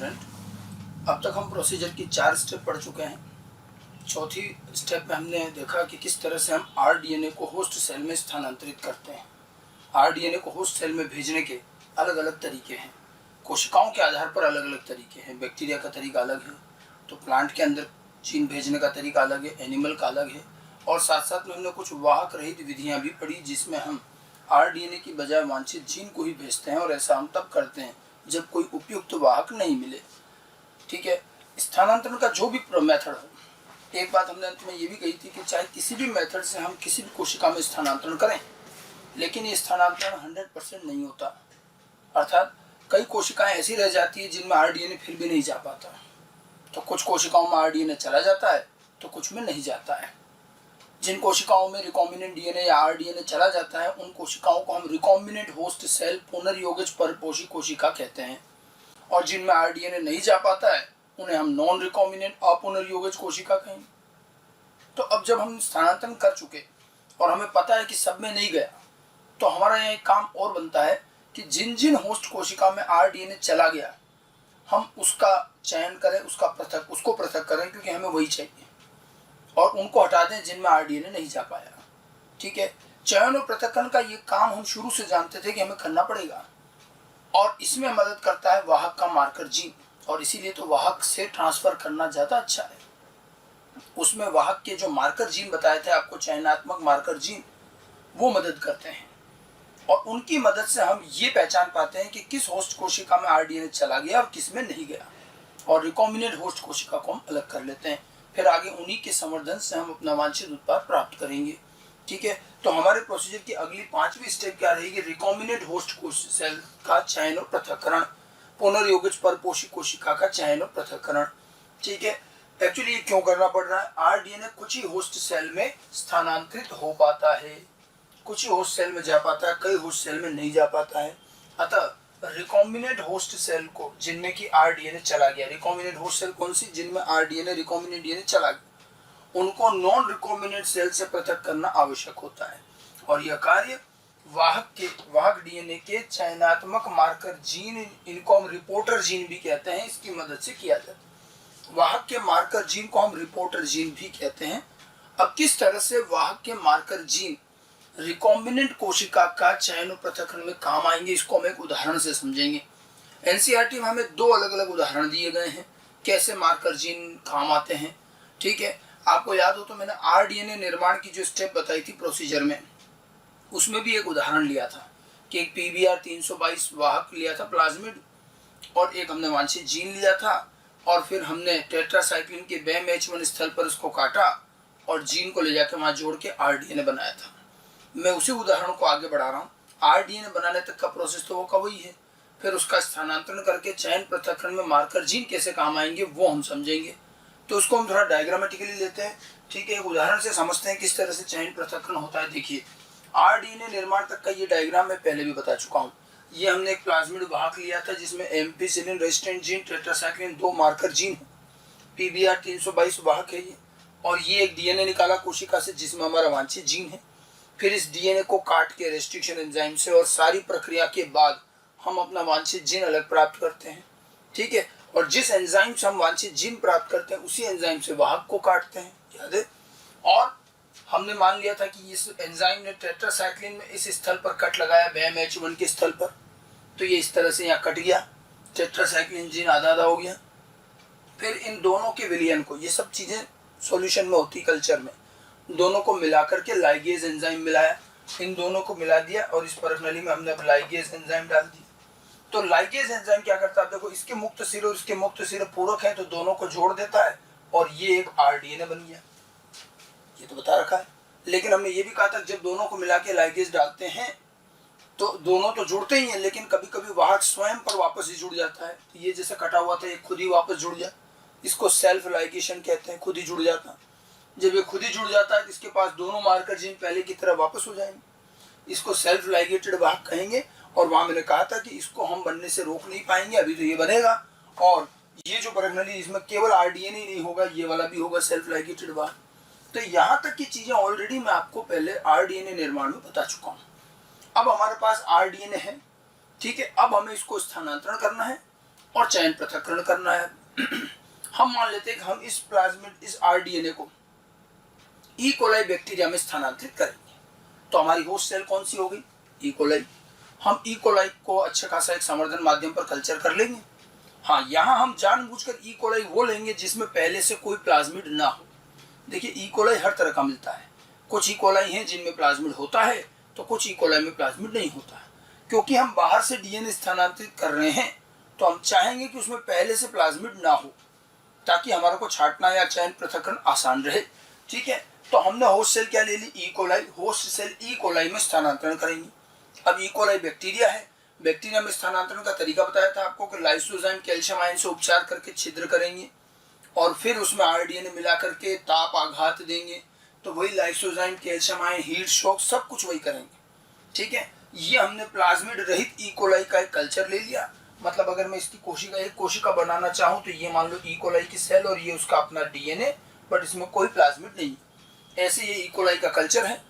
Student, अब तक हम प्रोसीजर की 4 स्टेप पढ़ चुके हैं। चौथी स्टेप में हमने देखा कि किस तरह से हम आरडीएनए को होस्ट सेल में स्थानांतरित करते हैं। आरडीएनए को होस्ट सेल में भेजने के अलग अलग तरीके हैं। कोशिकाओं के आधार पर अलग अलग तरीके हैं। बैक्टीरिया का तरीका अलग है, तो प्लांट के अंदर जीन भेजने का तरीका अलग है, एनिमल का अलग है। और साथ साथ में हमने कुछ वाहक रहित विधियाँ भी पढ़ी, जिसमें हम आरडीएनए की बजाय वांछित जीन को ही भेजते हैं, और ऐसा हम तब करते हैं जब कोई उपयुक्त वाहक नहीं मिले। ठीक है, स्थानांतरण का जो भी मेथड हो, एक बात हमने अंत में ये भी कही थी कि चाहे किसी भी मेथड से हम किसी भी कोशिका में स्थानांतरण करें, लेकिन ये स्थानांतरण 100% नहीं होता। अर्थात कई कोशिकाएं ऐसी रह जाती है जिनमें आरडीएनए फिर भी नहीं जा पाता। तो कुछ कोशिकाओं में आरडीएनए चला जाता है, तो कुछ में नहीं जाता है। जिन कोशिकाओं में रिकॉम्बिनेंट डीएनए या आरडीएनए चला जाता है, उन कोशिकाओं को हम रिकॉम्बिनेंट होस्ट सेल पुनर्योगज परपोषी कोशिका कहते हैं। और जिनमें आरडीएनए नहीं जा पाता है, उन्हें हम नॉन रिकॉम्बिनेंट अपुनर्योगज कोशिका कहेंगे। तो अब जब हम स्थानांतरण कर चुके और हमें पता है कि सब में नहीं गया, तो हमारा यहाँ एक काम और बनता है कि जिन जिन होस्ट कोशिका में आरडीएनए चला गया, हम उसका चयन करें, उसको पृथक करें, क्योंकि हमें वही चाहिए, और उनको हटा दें जिनमें आरडीएनए नहीं जा पाया। ठीक है, चयन और पृथक्करण का ये काम हम शुरू से जानते थे कि हमें करना पड़ेगा, और इसमें मदद करता है वाहक का मार्कर जीन, और इसीलिए तो वाहक से ट्रांसफर करना ज़्यादा अच्छा है। उसमें वाहक के जो मार्कर जीन बताए थे आपको, चयनात्मक मार्कर जीन, वो मदद करते हैं, और उनकी मदद से हम ये पहचान पाते हैं कि किस होस्ट कोशिका में आरडीएनए चला गया और किस में नहीं गया, और रिकॉम्बिनेंट होस्ट कोशिका को हम अलग कर लेते हैं। फिर आगे उन्हीं के संवर्धन से हम अपना वांछित उत्पाद प्राप्त करेंगे। ठीक है, तो हमारे प्रोसीजर की अगली 5वीं स्टेप क्या रहेगी? रिकॉम्बिनेंट होस्ट सेल का चयन और पृथक्करण, पुनर्योगज परपोषी कोशिका का चयन और पृथक्करण। ठीक है, एक्चुअली ये क्यों करना पड़ रहा है? आरडीएनए कुछ ही होस्ट सेल में स्थानांतरित हो पाता है, कुछ ही होस्ट सेल में जा पाता है, कई होस्ट सेल में नहीं जा पाता है। अतः रिकॉम्बिनेंट होस्ट सेल को, जिनमें कि आरडीएनए चला गया, रिकॉम्बिनेंट होस्ट सेल कौन सी? जिनमें आरडीएनए रिकॉम्बिनेंट डीएनए चला गया, उनको नॉन रिकॉम्बिनेंट सेल से पृथक करना आवश्यक होता है। और यह कार्य वाहक डीएनए के चयनात्मक मार्कर जीन, इनको हम रिपोर्टर जीन भी कहते हैं, इसकी मदद से किया जाता है। वाहक के मार्कर जीन को हम रिपोर्टर जीन भी कहते हैं। अब किस तरह से वाहक के मार्कर जीन रिकॉम्बिनेंट कोशिका का चयन और पृथक्करण में काम आएंगे, इसको हम एक उदाहरण से समझेंगे। एनसीईआरटी में हमें 2 अलग अलग उदाहरण दिए गए हैं कैसे मार्कर जीन काम आते हैं। ठीक है, आपको याद हो तो मैंने आरडीएनए निर्माण की जो स्टेप बताई थी प्रोसीजर में, उसमें भी एक उदाहरण लिया था कि एक पीबीआर 322 वाहक लिया था प्लाज्मिड, और एक हमने वांछित जीन लिया था, और फिर हमने टेट्रासाइक्लिन के BAM-H1 स्थल पर उसको काटा और जीन को ले जाकर वहाँ जोड़ के आरडीएनए बनाया था। मैं उसी उदाहरण को आगे बढ़ा रहा हूँ। आरडीएनए बनाने तक का प्रोसेस तो वो का वही है, फिर उसका स्थानांतरण करके चयन पृथक्करण में मार्कर जीन कैसे काम आएंगे वो हम समझेंगे। तो उसको हम थोड़ा डायग्रामेटिकली लेते हैं। ठीक है, एक उदाहरण से समझते हैं किस तरह से चयन पृथक्करण होता है। देखिए, आरडीएनए निर्माण तक का ये डायग्राम मैं पहले भी बता चुका हूँ। ये हमने एक प्लाज्मिड वाहक लिया था जिसमें ampicillin resistant gene, tetracycline 2 marker gene है, पीबीआर 322 वाहक है ये, और ये एक डीएनए निकाला कोशिका से जिसमें हमारा वांछित जीन है। फिर इस डीएनए को काट के रेस्ट्रिक्शन एंजाइम से और सारी प्रक्रिया के बाद हम अपना वांछित जीन अलग प्राप्त करते हैं। ठीक है, और जिस एंजाइम से हम वांछित जीन प्राप्त करते हैं उसी एंजाइम से वाहक को काटते हैं, याद है। और हमने मान लिया था कि इस एंजाइम ने टेट्रासाइक्लिन में इस स्थल पर कट लगाया, BAM-H1 के स्थल पर, तो ये इस तरह से यहाँ कट गया, टेट्रासाइक्लिन जीन आधा आधा हो गया। फिर इन दोनों के विलयन को, ये सब चीज़ें सॉल्यूशन में होती कल्चर में, दोनों को मिलाकर के लाइगेज एंजाइम मिलाया, इन दोनों को मिला दिया, और इस परखनली में हमने अब लाइगेज एंजाइम डाल दी। तो लाइगेज एंजाइम क्या करता है? देखो, इसके मुक्त सिरे और इसके मुक्त सिरे पूरक हैं, तो दोनों को जोड़ देता है, और ये एक आरडीएनए बन गया। ये तो बता रखा है। लेकिन हमने ये भी कहा था जब दोनों को मिला के लाइगेज डालते हैं तो दोनों तो जुड़ते ही हैं, लेकिन कभी कभी वाहक स्वयं पर वापस ही जुड़ जाता है। तो ये जैसे कटा हुआ था, ये खुद ही वापस जुड़ गया, इसको सेल्फ लाइगेशन कहते हैं, खुद ही जुड़ जाता। जब ये खुद ही जुड़ जाता है तो इसके पास दोनों मार्कर जीन पहले की तरह वापस हो जाएंगे, इसको सेल्फ लाइगेटेड वाहक कहेंगे। और वहाँ मैंने कहा था कि इसको हम बनने से रोक नहीं पाएंगे, अभी तो ये बनेगा, और ये जो परखनली इसमें केवल आरडीएनए ही नहीं होगा, ये वाला भी होगा सेल्फ लाइगेटेड वाहक। तो यहाँ तक की चीज़ें ऑलरेडी मैं आपको पहले आरडीएनए निर्माण में बता चुका हूँ। अब हमारे पास आरडीएनए है, ठीक है, अब हमें इसको स्थानांतरण करना है। और चयन पृथक्करण करना है। हम मान लेते हैं कि हम इस प्लाज्मिड, इस आरडीएनए को ई कोलाई बैक्टीरिया में स्थानांतरित करेंगे, तो हमारी होस्ट सेल कौन सी होगी? E coli. हम ई कोलाई को अच्छा खासा एक संवर्धन माध्यम पर कल्चर कर लेंगे। हाँ, यहाँ हम जानबूझकर ई कोलाई वो लेंगे जिसमें पहले से कोई प्लाज्मिड ना हो। देखिए, ई कोलाई हर तरह का मिलता है। कुछ ई कोलाई हैं जिनमें प्लाज्मिड होता है, तो कुछ ई कोलाई में प्लाज्मिड नहीं होता है। क्योंकि हम बाहर से डीएनए स्थानांतरित कर रहे हैं, तो हम चाहेंगे कि उसमें पहले से प्लाज्मिड ना हो, ताकि हमारे को छांटना या चयन पृथक्करण आसान रहे। ठीक है, तो हमने होस्ट सेल क्या ले ली? E coli. Host cell E coli में स्थानांतरण करेंगे। अब ई कोलाई बैक्टीरिया है, बैक्टीरिया में स्थानांतरण का तरीका बताया था आपको कि लाइसोजाइम कैल्शियम आयन से उपचार करके छिद्र करेंगे और फिर उसमें आरडीएनए मिला करके ताप आघात देंगे, तो वही lysozyme calcium ion, heat shock, सब कुछ वही करेंगे। ठीक है, ये हमने प्लाज्मिड रहित ई कोलाई का एक कल्चर ले लिया। मतलब अगर मैं इसकी कोशिका, एक कोशिका बनाना चाहूँ तो ये मान लो ई कोलाई की सेल और ये उसका अपना डीएनए, बट इसमें कोई प्लाज्मिड नहीं। ऐसे ये ई कोलाई का कल्चर है,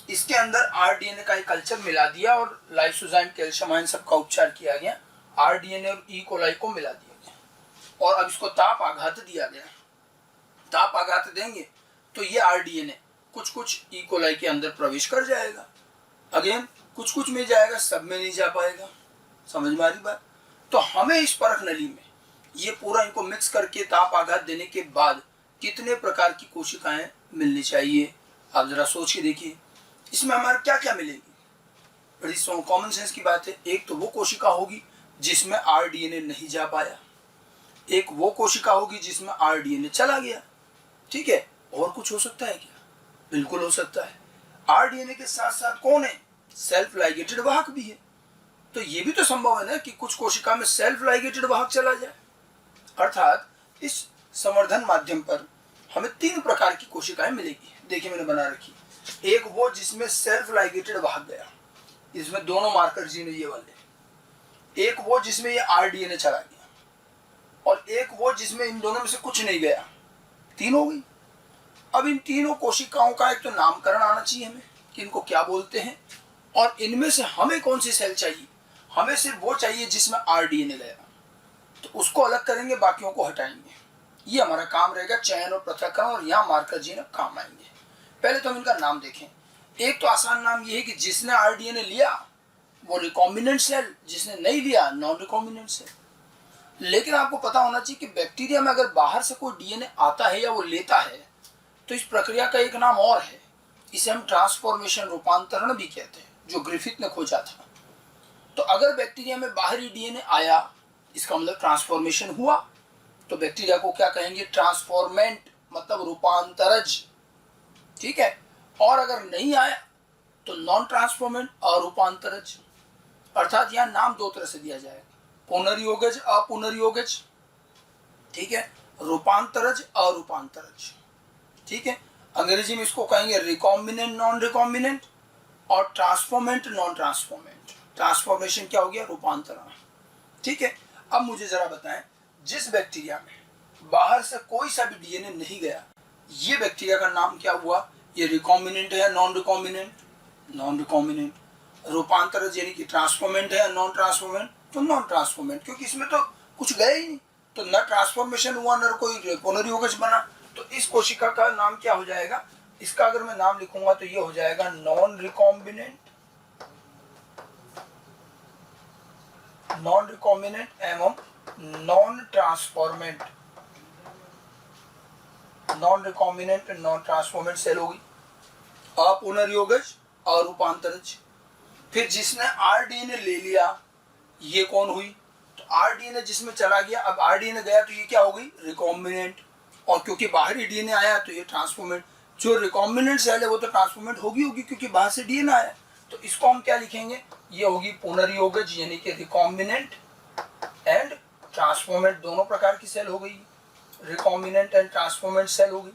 इसके अंदर आरडीएनए का एक कल्चर मिला दिया और लाइसोजाइम कैल्शियम आयन सबका उपचार किया गया, आरडीएनए और ई कोलाई को मिला दिया गया और अब इसको ताप आघात दिया गया। ताप आघात देंगे तो ये आरडीएनए कुछ कुछ ई कोलाई के अंदर प्रवेश कर जाएगा। अगेन कुछ कुछ में जाएगा, सब में नहीं जा पाएगा। समझ में आ रही बात? तो हमें इस परख नली में ये पूरा इनको मिक्स करके ताप आघात देने के बाद कितने प्रकार की कोशिकाएं मिलनी चाहिए, आप जरा सोच के देखिए। इसमें हमारे क्या क्या मिलेगी? बड़ी कॉमन सेंस की बात है। एक तो वो कोशिका होगी जिसमें आरडीएनए नहीं जा पाया, एक वो कोशिका होगी जिसमें आरडीएनए चला गया। ठीक है, और कुछ हो सकता है क्या? बिल्कुल हो सकता है। आरडीएनए के साथ साथ कौन है? सेल्फ लाइगेटेड वाहक भी है। तो ये भी तो संभव है ना कि कुछ कोशिका में सेल्फ लाइगेटेड वाहक चला जाए। अर्थात इस संवर्धन माध्यम पर हमें 3 प्रकार की कोशिकाएं मिलेगी। देखिए मैंने बना रखी। एक वो जिसमें सेल्फ लाइगेटेड वाहक गया, इसमें दोनों मार्कर जीन ये वाले। एक वो जिसमें ये आरडीएनए चला गया और एक वो जिसमें इन दोनों में से कुछ नहीं गया। 3 हो गई। अब इन तीनों कोशिकाओं का एक तो नामकरण आना चाहिए हमें कि इनको क्या बोलते हैं, और इनमें से हमें कौन सी सेल चाहिए। हमें सिर्फ वो चाहिए जिसमें आरडीएनए गया, तो उसको अलग करेंगे, बाकियों को हटाएंगे। ये हमारा काम रहेगा चयन और पृथक्करण, और यहाँ मार्कर जीन काम आएंगे। पहले तो हम इनका नाम देखें। एक तो आसान नाम ये है कि जिसने आरडीएनए लिया वो रिकॉम्बिनेंट सेल, जिसने नहीं लिया नॉन रिकॉम्बिनेंट सेल। लेकिन आपको पता होना चाहिए कि बैक्टीरिया में अगर बाहर से कोई डीएनए आता है या वो लेता है तो इस प्रक्रिया का एक नाम और है, इसे हम ट्रांसफॉर्मेशन, रूपांतरण भी कहते हैं, जो ग्रिफिथ ने खोजा था। तो अगर बैक्टीरिया में बाहरी डीएनए आया, इसका मतलब ट्रांसफॉर्मेशन हुआ, तो बैक्टीरिया को क्या कहेंगे? ट्रांसफॉर्मेंट, मतलब रूपांतरज। ठीक है, और अगर नहीं आया तो नॉन ट्रांसफॉर्मेंट, अरूपांतरज। अर्थात यहां नाम 2 तरह से दिया जाएगा, पुनर्योगज, अपुनर्योगज। ठीक है, रूपांतरज, अरूपांतरज। ठीक है, अंग्रेजी में इसको कहेंगे रिकॉम्बिनेंट, नॉन रिकॉम्बिनेंट, और ट्रांसफॉर्मेंट, नॉन ट्रांसफॉर्मेंट। ट्रांसफॉर्मेशन क्या हो गया? रूपांतरण। ठीक है, अब मुझे जरा बताएं, जिस बैक्टीरिया में बाहर से कोई सा भी डीएनए नहीं गया, ये बैक्टीरिया का नाम क्या हुआ? ये रिकॉम्बिनेंट है या नॉन रिकॉम्बिनेंट? Non recombinant. रूपांतरज यानी कि ट्रांसफॉर्मेंट है या नॉन ट्रांसफॉर्मेंट? तो नॉन ट्रांसफॉर्मेंट, क्योंकि इसमें तो कुछ गया ही नहीं, तो न ट्रांसफॉर्मेशन हुआ न कोई पुनर्योगज बना। तो इस कोशिका का नाम क्या हो जाएगा? इसका अगर मैं नाम लिखूंगा तो ये हो जाएगा नॉन रिकॉम्बिनेंट, नॉन रिकॉम्बिनेंट एवं non transformant. Non recombinant, non transformant cell होगी। अपुनर्योगज, अरूपांतरज। फिर जिसने आरडीएनए ले लिया, ये कौन हुई? तो आरडीएनए जिसमें चला गया, अब आरडीएनए गया तो ये क्या हो गई? रिकॉम्बिनेंट। और क्योंकि बाहरी डीएनए आया तो ये ट्रांसफॉर्मेंट। जो रिकॉम्बिनेंट सेल है वो तो ट्रांसफॉर्मेंट होगी क्योंकि बाहर से डीएनए आया। तो इसको हम क्या लिखेंगे? ये होगी पुनर्योगज, यानी कि रिकॉम्बिनेंट एंड ट्रांसफॉर्मेंट, दोनों प्रकार की सेल हो गई। रिकॉम्बिनेंट एंड ट्रांसफॉर्मेंट सेल हो गई।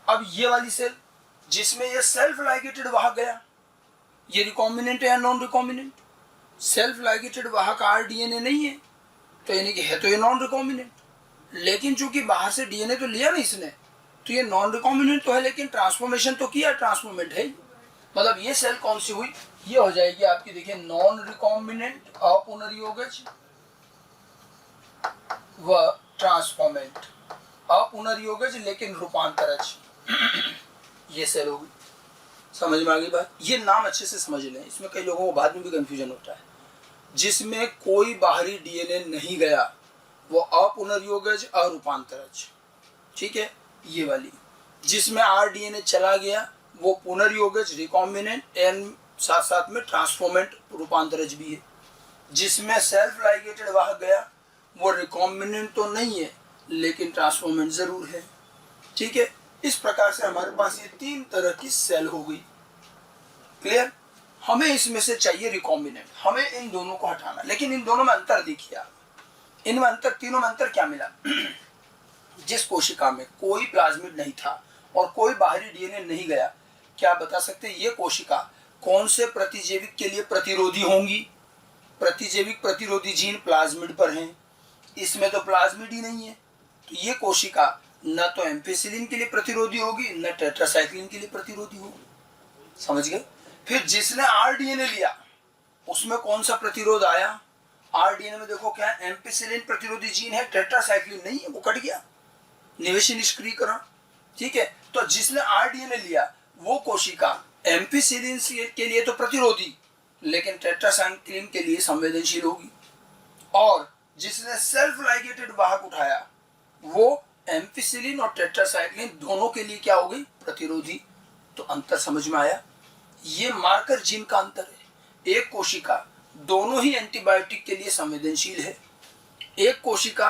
अब ये वाली सेल जिसमें ये सेल्फ लाइगेटेड वाहक गया, ये रिकॉम्बिनेंट है या नॉन रिकॉम्बिनेंट? सेल्फ लाइगेटेड वाहक आरडीएनए नहीं है, तो यानी कि है तो ये नॉन रिकॉम्बिनेंट। लेकिन चूंकि बाहर से डीएनए तो लिया ना इसने, तो ये नॉन रिकॉम्बिनेंट तो है, लेकिन ट्रांसफॉर्मेशन तो किया, ट्रांसफॉर्मेंट है। मतलब ये सेल कौन सी हुई? ये हो जाएगी आपकी, देखिए, नॉन रिकॉम्बिनेंट, अपुनर्योगज, व ट्रांसफॉर्मेंट, अपुनर्योगज लेकिन रूपांतरज, ये सेल होगी। समझ में आ गई बात? ये नाम अच्छे से समझ लें, इसमें कई लोगों को बाद में भी कंफ्यूजन होता है। जिसमें कोई बाहरी डीएनए नहीं गया वो अपुनर्योगज, अरूपांतरज, ठीक है, ये वाली। जिसमें आरडीएनए चला गया वो पुनर्योगज, रिकॉम्बिनेंट, एंड साथ साथ में ट्रांसफॉर्मेंट, रूपांतरज भी है। जिसमें सेल्फ लाइगेटेड वाहक गया वो रिकॉम्बिनेंट तो नहीं है लेकिन ट्रांसफॉर्मेंट जरूर है, ठीक है। इस प्रकार से हमारे पास ये 3 तरह की सेल हो गई। क्लियर? हमें इसमें से चाहिए रिकॉम्बिनेंट, हमें इन दोनों को हटाना। लेकिन इन दोनों में अंतर देखिए आप, इनमें अंतर, तीनों में अंतर क्या मिला? जिस कोशिका में कोई प्लाज्मिड नहीं था और कोई बाहरी डीएनए नहीं गया, क्या आप बता सकते हैं ये कोशिका कौन से प्रतिजैविक के लिए प्रतिरोधी होंगी? प्रतिजैविक प्रतिरोधी जीन प्लाज्मिड पर हैं, इसमें तो प्लाज्मिड ही नहीं है, तो ये कोशिका न तो एम्पिसिलिन के लिए प्रतिरोधी होगी न टेट्रासाइक्लिन के लिए प्रतिरोधी होगी। समझ गए? फिर जिसने आरडीएनए लिया उसमें कौन सा प्रतिरोध आया? आरडीएनए में देखो क्या है, एम्पिसिलिन प्रतिरोधी जीन है, टेट्रासाइक्लिन नहीं है, वो कट गया, निवेशी निष्क्रियकरण, ठीक है। तो जिसने आरडीएनए लिया वो कोशिका एम्पिसिलिन के लिए तो प्रतिरोधी लेकिन टेट्रासाइक्लिन के लिए संवेदनशील होगी, और जिसने सेल्फ लाइगेटेड वाहक उठाया वो एम्पिसिलिन और टेट्रासाइक्लिन दोनों के लिए क्या हो गई? प्रतिरोधी। तो अंतर समझ में आया? ये मार्कर जीन का अंतर है। एक कोशिका दोनों ही एंटीबायोटिक के लिए संवेदनशील है, एक कोशिका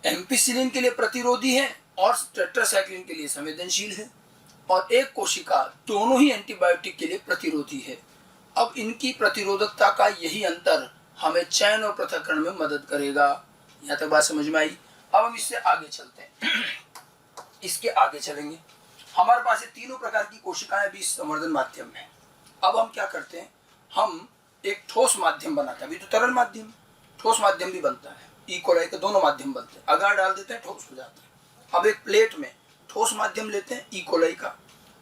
एम्पिसिलिन के लिए प्रतिरोधी है और टेट्रासाइक्लिन के लिए संवेदनशील है, और एक कोशिका दोनों ही एंटीबायोटिक के लिए प्रतिरोधी है। अब इनकी प्रतिरोधकता का यही अंतर हमें चयन और पृथक्करण में मदद करेगा। यहाँ तक बात समझ में आई? अब हम इससे आगे चलते हैं, इसके आगे चलेंगे। हमारे पास ये तीनों प्रकार की कोशिकाएं भी संवर्धन माध्यम में। अब हम क्या करते हैं, हम एक ठोस माध्यम बनाते हैं। अभी तो तरल माध्यम, ठोस माध्यम भी बनता है, ई कोलाई के दोनों माध्यम बनते हैं। अगार डाल देते हैं, ठोस हो जाता है। अब एक प्लेट में ठोस माध्यम लेते हैं ई कोलाई का,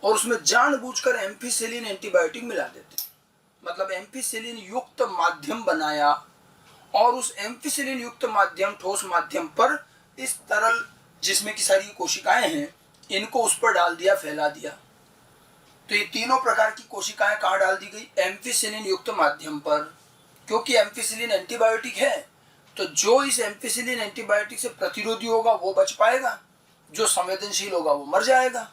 और उसमें जानबूझकर एम्पिसिलिन एंटीबायोटिक मिला देते हैं। मतलब एम्पिसिलिन युक्त माध्यम बनाया, और उस एम्पिसिलिन युक्त माध्यम, ठोस माध्यम पर इस तरल जिसमें की सारी कोशिकाएं हैं इनको उस पर डाल दिया, फैला दिया। तो ये तीनों प्रकार की कोशिकाएं कहाँ डाल दी गई? एम्पिसिलिन युक्त माध्यम पर। क्योंकि एम्पिसिलिन एंटीबायोटिक है तो जो इस एम्पिसिलिन एंटीबायोटिक से प्रतिरोधी होगा वो बच पाएगा, जो संवेदनशील होगा वो मर जाएगा।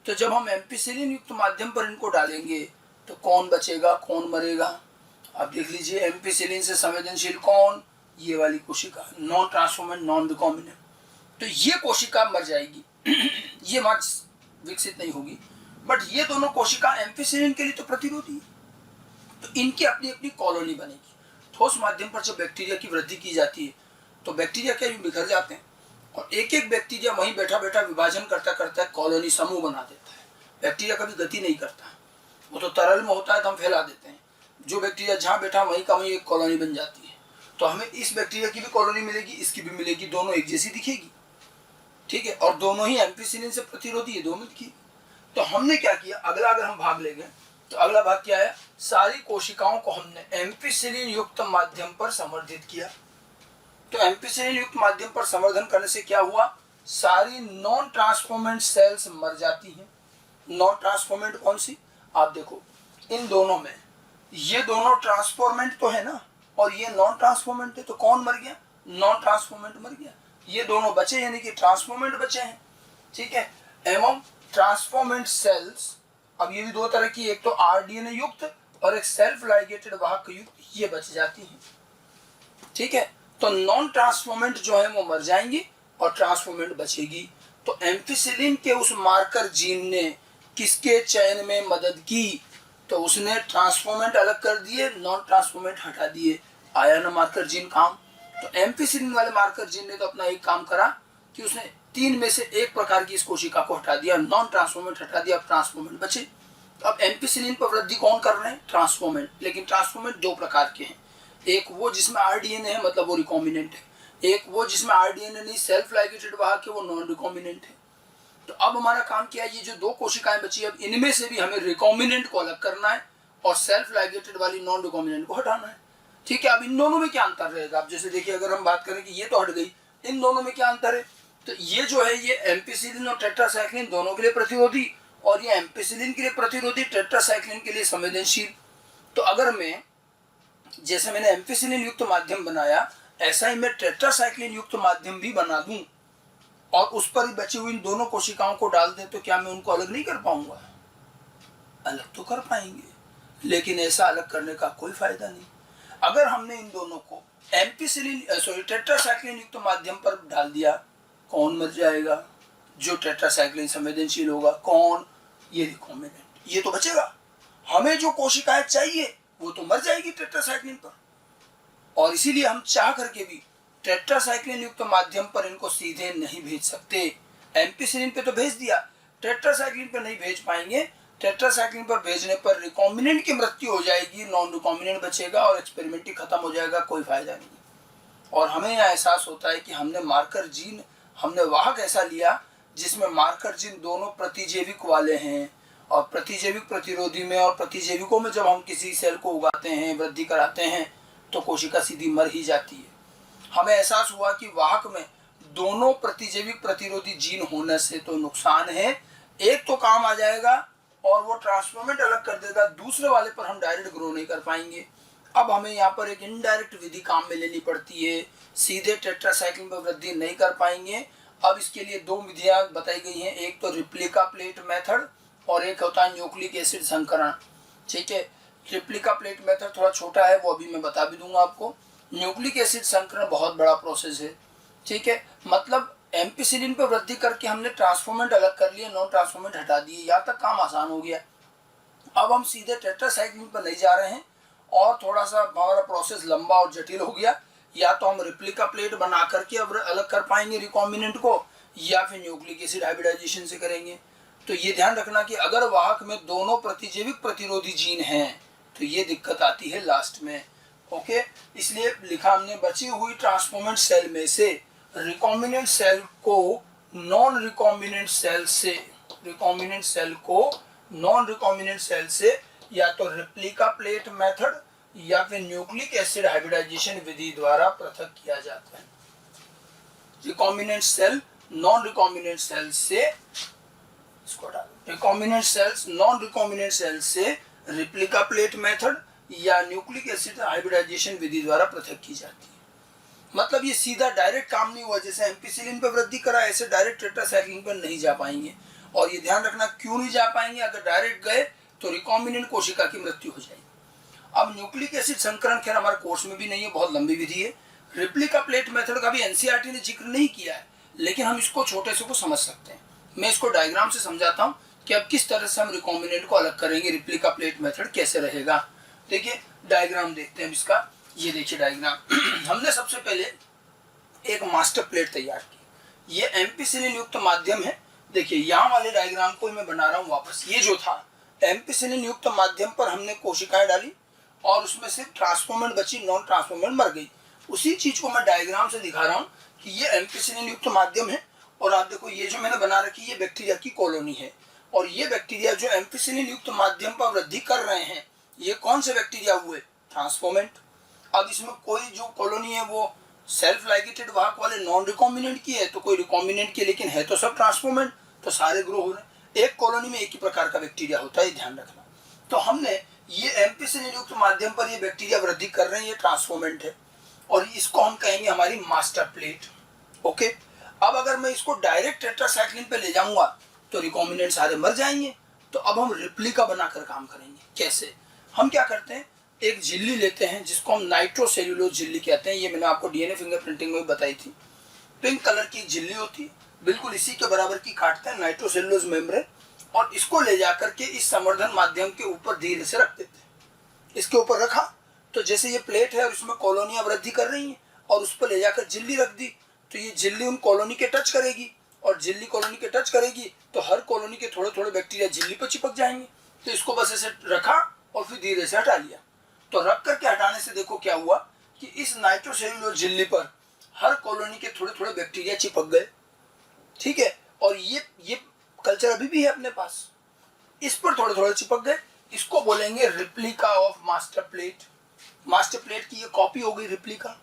तो जब हम एम्पिसिलिन युक्त माध्यम पर इनको डालेंगे तो कौन बचेगा, कौन मरेगा? आप देख लीजिए, एम्पिसिलिन से संवेदनशील कौन? ये वाली कोशिका, नॉन ट्रांसफॉर्मेंट, नॉन रिकॉम्बिनेंट। तो ये कोशिका मर जाएगी, ये मार्च विकसित नहीं होगी। बट ये दोनों कोशिका एम्पिसिलिन के लिए तो प्रतिरोधी है, तो इनकी अपनी अपनी कॉलोनी बनेगी। ठोस माध्यम पर जब बैक्टीरिया की वृद्धि की जाती है तो बैक्टीरिया क्या यूं बिखर जाते हैं, और एक एक बैक्टीरिया वहीं बैठा बैठा विभाजन करता करता कॉलोनी समूह बना देता है। बैक्टीरिया कभी गति नहीं करता, वो तो तरल में होता है तो हम फैला देते हैं। जो बैक्टीरिया जहाँ बैठा वहीं का वहीं एक कॉलोनी बन जाती है। तो हमें इस बैक्टीरिया की भी कॉलोनी मिलेगी, इसकी भी मिलेगी, दोनों एक जैसी दिखेगी, ठीक है, और दोनों ही एम्पिसिलिन से प्रतिरोधी है, दोनों की। तो हमने क्या किया, अगला अगर हम भाग लेंगे तो अगला भाग क्या है, सारी कोशिकाओं को हमने एम्पिसिलिन युक्त माध्यम पर संवर्धित किया। तो एम्पिसिलिन युक्त माध्यम पर संवर्धन करने से क्या हुआ, सारी नॉन ट्रांसफॉर्मेंट सेल्स मर जाती हैं। नॉन ट्रांसफॉर्मेंट कौन सी? आप देखो, इन दोनों में ये दोनों ट्रांसफॉर्मेंट तो है ना, और ये नॉन ट्रांसफॉर्मेंट है, तो कौन मर गया? नॉन ट्रांसफॉर्मेंट मर गया। ये दोनों बचे यानी कि ट्रांसफॉर्मेंट बचे हैं, ठीक है। एवं ट्रांसफॉर्मेंट सेल्स, अब ये भी दो तरह की, एक तो आरडीएनए युक्त और एक सेल्फ लाइगेटेड वाहक युक्त, ये बच जाती हैं, ठीक है। तो नॉन ट्रांसफॉर्मेंट जो है वो मर जाएंगी और ट्रांसफॉर्मेंट बचेगी। तो एम्पिसिलिन के उस मार्कर जीन ने किसके चयन में मदद की? तो उसने ट्रांसफॉर्मेंट अलग कर दिए, नॉन ट्रांसफॉर्मेंट हटा दिए। आया ना मार्कर जीन काम? तो एम्पिसिलिन वाले मार्कर जीन ने तो अपना एक काम करा कि उसने 3 में से एक प्रकार की इस कोशिका को हटा दिया, नॉन ट्रांसफॉर्मेंट हटा दिया, अब ट्रांसफॉर्मेंट बचे। तो अब एम्पिसिलिन पर वृद्धि कौन कर रहे हैं? ट्रांसफॉर्मेंट। लेकिन ट्रांसफॉर्मेंट 2 प्रकार के हैं, एक वो जिसमें आरडीएनए है, मतलब वो रिकॉम्बिनेंट है, एक वो जिसमें आरडीएनए नहीं, सेल्फ लाइगेटेड वाहक है, वो नॉन रिकॉम्बिनेंट है। तो अब हमारा काम क्या है, ये जो 2 कोशिकाएं बची, अब इनमें से भी हमें रिकॉम्बिनेंट को अलग करना है और सेल्फ लाइगेटेड वाली नॉन रिकॉम्बिनेंट को हटाना है। ठीक है, अब इन दोनों में क्या अंतर रहेगा? अब जैसे देखिए, अगर हम बात करें कि ये तो हट गई, इन दोनों में क्या अंतर है? तो ये जो है ये एम्पिसिलिन और टेट्रासाइक्लिन दोनों के लिए प्रतिरोधी, और ये एम्पिसिलिन के लिए प्रतिरोधी, टेट्रासाइक्लिन के लिए संवेदनशील। तो अगर मैं, जैसे मैंने एम्पिसिलिन युक्त माध्यम बनाया, ऐसा ही मैं टेट्रासाइक्लिन युक्त माध्यम भी बना दूं और उस पर ही बची हुई इन दोनों कोशिकाओं को डाल दें, तो क्या मैं उनको अलग नहीं कर पाऊंगा? अलग तो कर पाएंगे, लेकिन ऐसा अलग करने का कोई फायदा नहीं। अगर हमने इन दोनों को टेट्रासाइक्लिन युक्त माध्यम पर डाल दिया, कौन मर जाएगा? जो टेट्रासाइक्लिन संवेदनशील होगा। कौन? ये रिकॉम्बिनेंट। ये तो बचेगा। हमें जो कोशिकाएं चाहिए वो तो मर जाएगी टेट्रासाइक्लिन पर, और इसीलिए हम चाह करके भी टेट्रासाइक्लिन युक्त माध्यम पर इनको सीधे नहीं भेज सकते। एम्पिसिलिन पे तो भेज दिया, टेट्रासाइक्लिन पर नहीं भेज पाएंगे। टेट्रासाइक्लिन पर भेजने पर रिकॉम्बिनेंट की मृत्यु हो जाएगी, नॉन रिकॉम्बिनेंट बचेगा और एक्सपेरिमेंट ही खत्म हो जाएगा, कोई फायदा नहीं। और हमें यह एहसास होता है कि हमने मार्कर जीन, हमने वाहक ऐसा लिया जिसमें मार्कर जीन दोनों प्रतिजैविक वाले हैं, और प्रतिजैविक प्रतिरोधी में और प्रतिजैविकों में जब हम किसी सेल को उगाते हैं, वृद्धि कराते हैं, तो कोशिका सीधी मर ही जाती है। हमें एहसास हुआ कि वाहक में दोनों प्रतिजैविक प्रतिरोधी जीन होने से तो नुकसान है, एक तो काम आ जाएगा और वो ट्रांसफॉर्मेट अलग कर देगा, दूसरे वाले पर हम डायरेक्ट ग्रो नहीं कर पाएंगे। अब हमें यहाँ पर एक इनडायरेक्ट विधि काम में लेनी पड़ती है, सीधे टेट्रासाइक्लिन पर वृद्धि नहीं कर पाएंगे। अब इसके लिए दो विधियां बताई गई हैं, एक तो रिप्लिका प्लेट मेथड और एक होता है न्यूक्लिक एसिड संकरण। ठीक है, रिप्लिका प्लेट मेथड थोड़ा छोटा है, वो अभी मैं बता भी दूंगा आपको। न्यूक्लिक एसिड संकरण बहुत बड़ा प्रोसेस है। ठीक है, मतलब एम्पिसिलिन पर वृद्धि करके हमने ट्रांसफॉर्मेंट अलग कर लिए, नॉन ट्रांसफॉर्मेंट हटा दिए, यहाँ तक काम आसान हो गया। अब हम सीधे टेट्रासाइक्लिन पर नहीं जा रहे हैं और थोड़ा सा हमारा प्रोसेस लंबा और जटिल हो गया। या तो हम रिप्लिका प्लेट बना करके अब अलग कर पाएंगे रिकॉम्बिनेंट को, या फिर न्यूक्लिक एसिड हाइब्रिडाइजेशन से करेंगे। तो ये ध्यान रखना कि अगर वाहक में दोनों प्रतिजैविक प्रतिरोधी जीन हैं तो ये दिक्कत आती है लास्ट में। ओके, इसलिए लिखा हमने, बची हुई ट्रांसफॉर्मेंट सेल में से रिकॉम्बिनेंट सेल को नॉन रिकॉम्बिनेंट सेल से, रिकॉम्बिनेंट सेल को नॉन रिकॉम्बिनेंट सेल से या तो रिप्लिका प्लेट मेथड या फिर न्यूक्लिक एसिड हाइब्रिडाइजेशन विधि द्वारा पृथक किया जाता है। Recombinant cell non recombinant cell से, recombinant cells non recombinant cell से रिप्लिका प्लेट मेथड या न्यूक्लिक एसिड हाइब्रिडाइजेशन विधि द्वारा पृथक की जाती है। मतलब ये सीधा डायरेक्ट काम नहीं हुआ, जैसे एम्पिसिलिन पर वृद्धि करा ऐसे डायरेक्ट टेट्रासाइक्लिन पर नहीं जा पाएंगे। और ये ध्यान रखना क्यों नहीं जा पाएंगे, अगर डायरेक्ट गए तो रिकॉम्बिनेंट कोशिका की मृत्यु हो जाएगी। अब न्यूक्लिक एसिड संकरण खैर हमारे कोर्स में भी नहीं है, बहुत लंबी विधि है। रिप्लिका प्लेट मेथड का भी एनसीईआरटी ने जिक्र नहीं किया है, लेकिन हम इसको छोटे से को समझ सकते हैं। मैं इसको डायग्राम से समझाता हूँ कि अब किस तरह से हम रिकॉम्बिनेंट को अलग करेंगे, रिप्लिका प्लेट मेथड कैसे रहेगा। देखिए डायग्राम देखते हैं इसका। ये देखिए डायग्राम हमने सबसे पहले एक मास्टर प्लेट तैयार की। ये एम्पिसिलिन युक्त माध्यम है। देखिए यहाँ वाले डायग्राम को मैं बना रहा हूँ वापस। ये जो था एम्पिसिलिन युक्त माध्यम पर हमने कोशिकाएं डाली और उसमें से ट्रांसफॉर्मेंट बची, नॉन ट्रांसफॉर्मेंट मर गई। उसी चीज को मैं डायग्राम से दिखा रहा हूँ कि ये एम्पिसिलिन युक्त माध्यम है और आप देखो ये जो मैंने बना रखी है ये बैक्टीरिया की कॉलोनी है, और ये बैक्टीरिया जो एम्पिसिलिन युक्त माध्यम पर वृद्धि कर रहे हैं ये कौन से बैक्टीरिया हुए, ट्रांसफॉर्मेंट। अब इसमें कोई जो कॉलोनी है वो सेल्फ लाइगेटेड वाहक वाले नॉन रिकॉम्बिनेंट की है, तो कोई रिकॉम्बिनेंट की, लेकिन है तो सब ट्रांसफॉर्मेंट, तो सारे ग्रो हो रहे हैं। एक कॉलोनी में एक ही प्रकार का बैक्टीरिया होता है, ध्यान रखना। तो हमने ये एम्पिसिलिन युक्त माध्यम पर ये बैक्टीरिया वृद्धि कर रहे हैं, ये ट्रांसफॉर्मेंट है और इसको हम कहेंगे हमारी मास्टर प्लेट। ओके, अब अगर मैं इसको डायरेक्ट टेट्रासाइक्लिन पे ले जाऊंगा तो रिकॉम्बिनेंट सारे मर जाएंगे। तो अब हम रिप्लिका बनाकर काम करेंगे। कैसे? हम क्या करते हैं, एक झिल्ली लेते हैं जिसको हम नाइट्रोसेल्यूलोज झिल्ली कहते हैं। ये मैंने आपको डीएनए फिंगरप्रिंटिंग में बताई थी। पिंक कलर की झिल्ली होती है, बिल्कुल इसी के बराबर की काटते हैं, नाइट्रोसेल्यूलोज मेम्ब्रेन, और इसको ले जाकर के इस संवर्धन माध्यम के ऊपर धीरे से रख देते हैं। इसके ऊपर रखा तो जैसे ये प्लेट है और इसमें कॉलोनियां वृद्धि कर रही हैं और उस पर ले जाकर झिल्ली रख दी तो ये झिल्ली उन कॉलोनी के टच करेगी और झिल्ली कॉलोनी के टच करेगी तो हर कॉलोनी के थोड़े थोड़े बैक्टीरिया झिल्ली पर चिपक जाएंगे। तो इसको बस ऐसे रखा और फिर धीरे से हटा लिया। तो रख करके हटाने से देखो क्या हुआ कि इस नाइट्रोसेल्यूलोज झिल्ली पर हर कॉलोनी के थोड़े थोड़े बैक्टीरिया चिपक गए। ठीक है, और ये कल्चर अभी भी है अपने पास, इस पर थोड़े थोड़े चिपक गए। इसको बोलेंगे replica of master plate. Master plate की ये कॉपी हो गई रिप्लिका,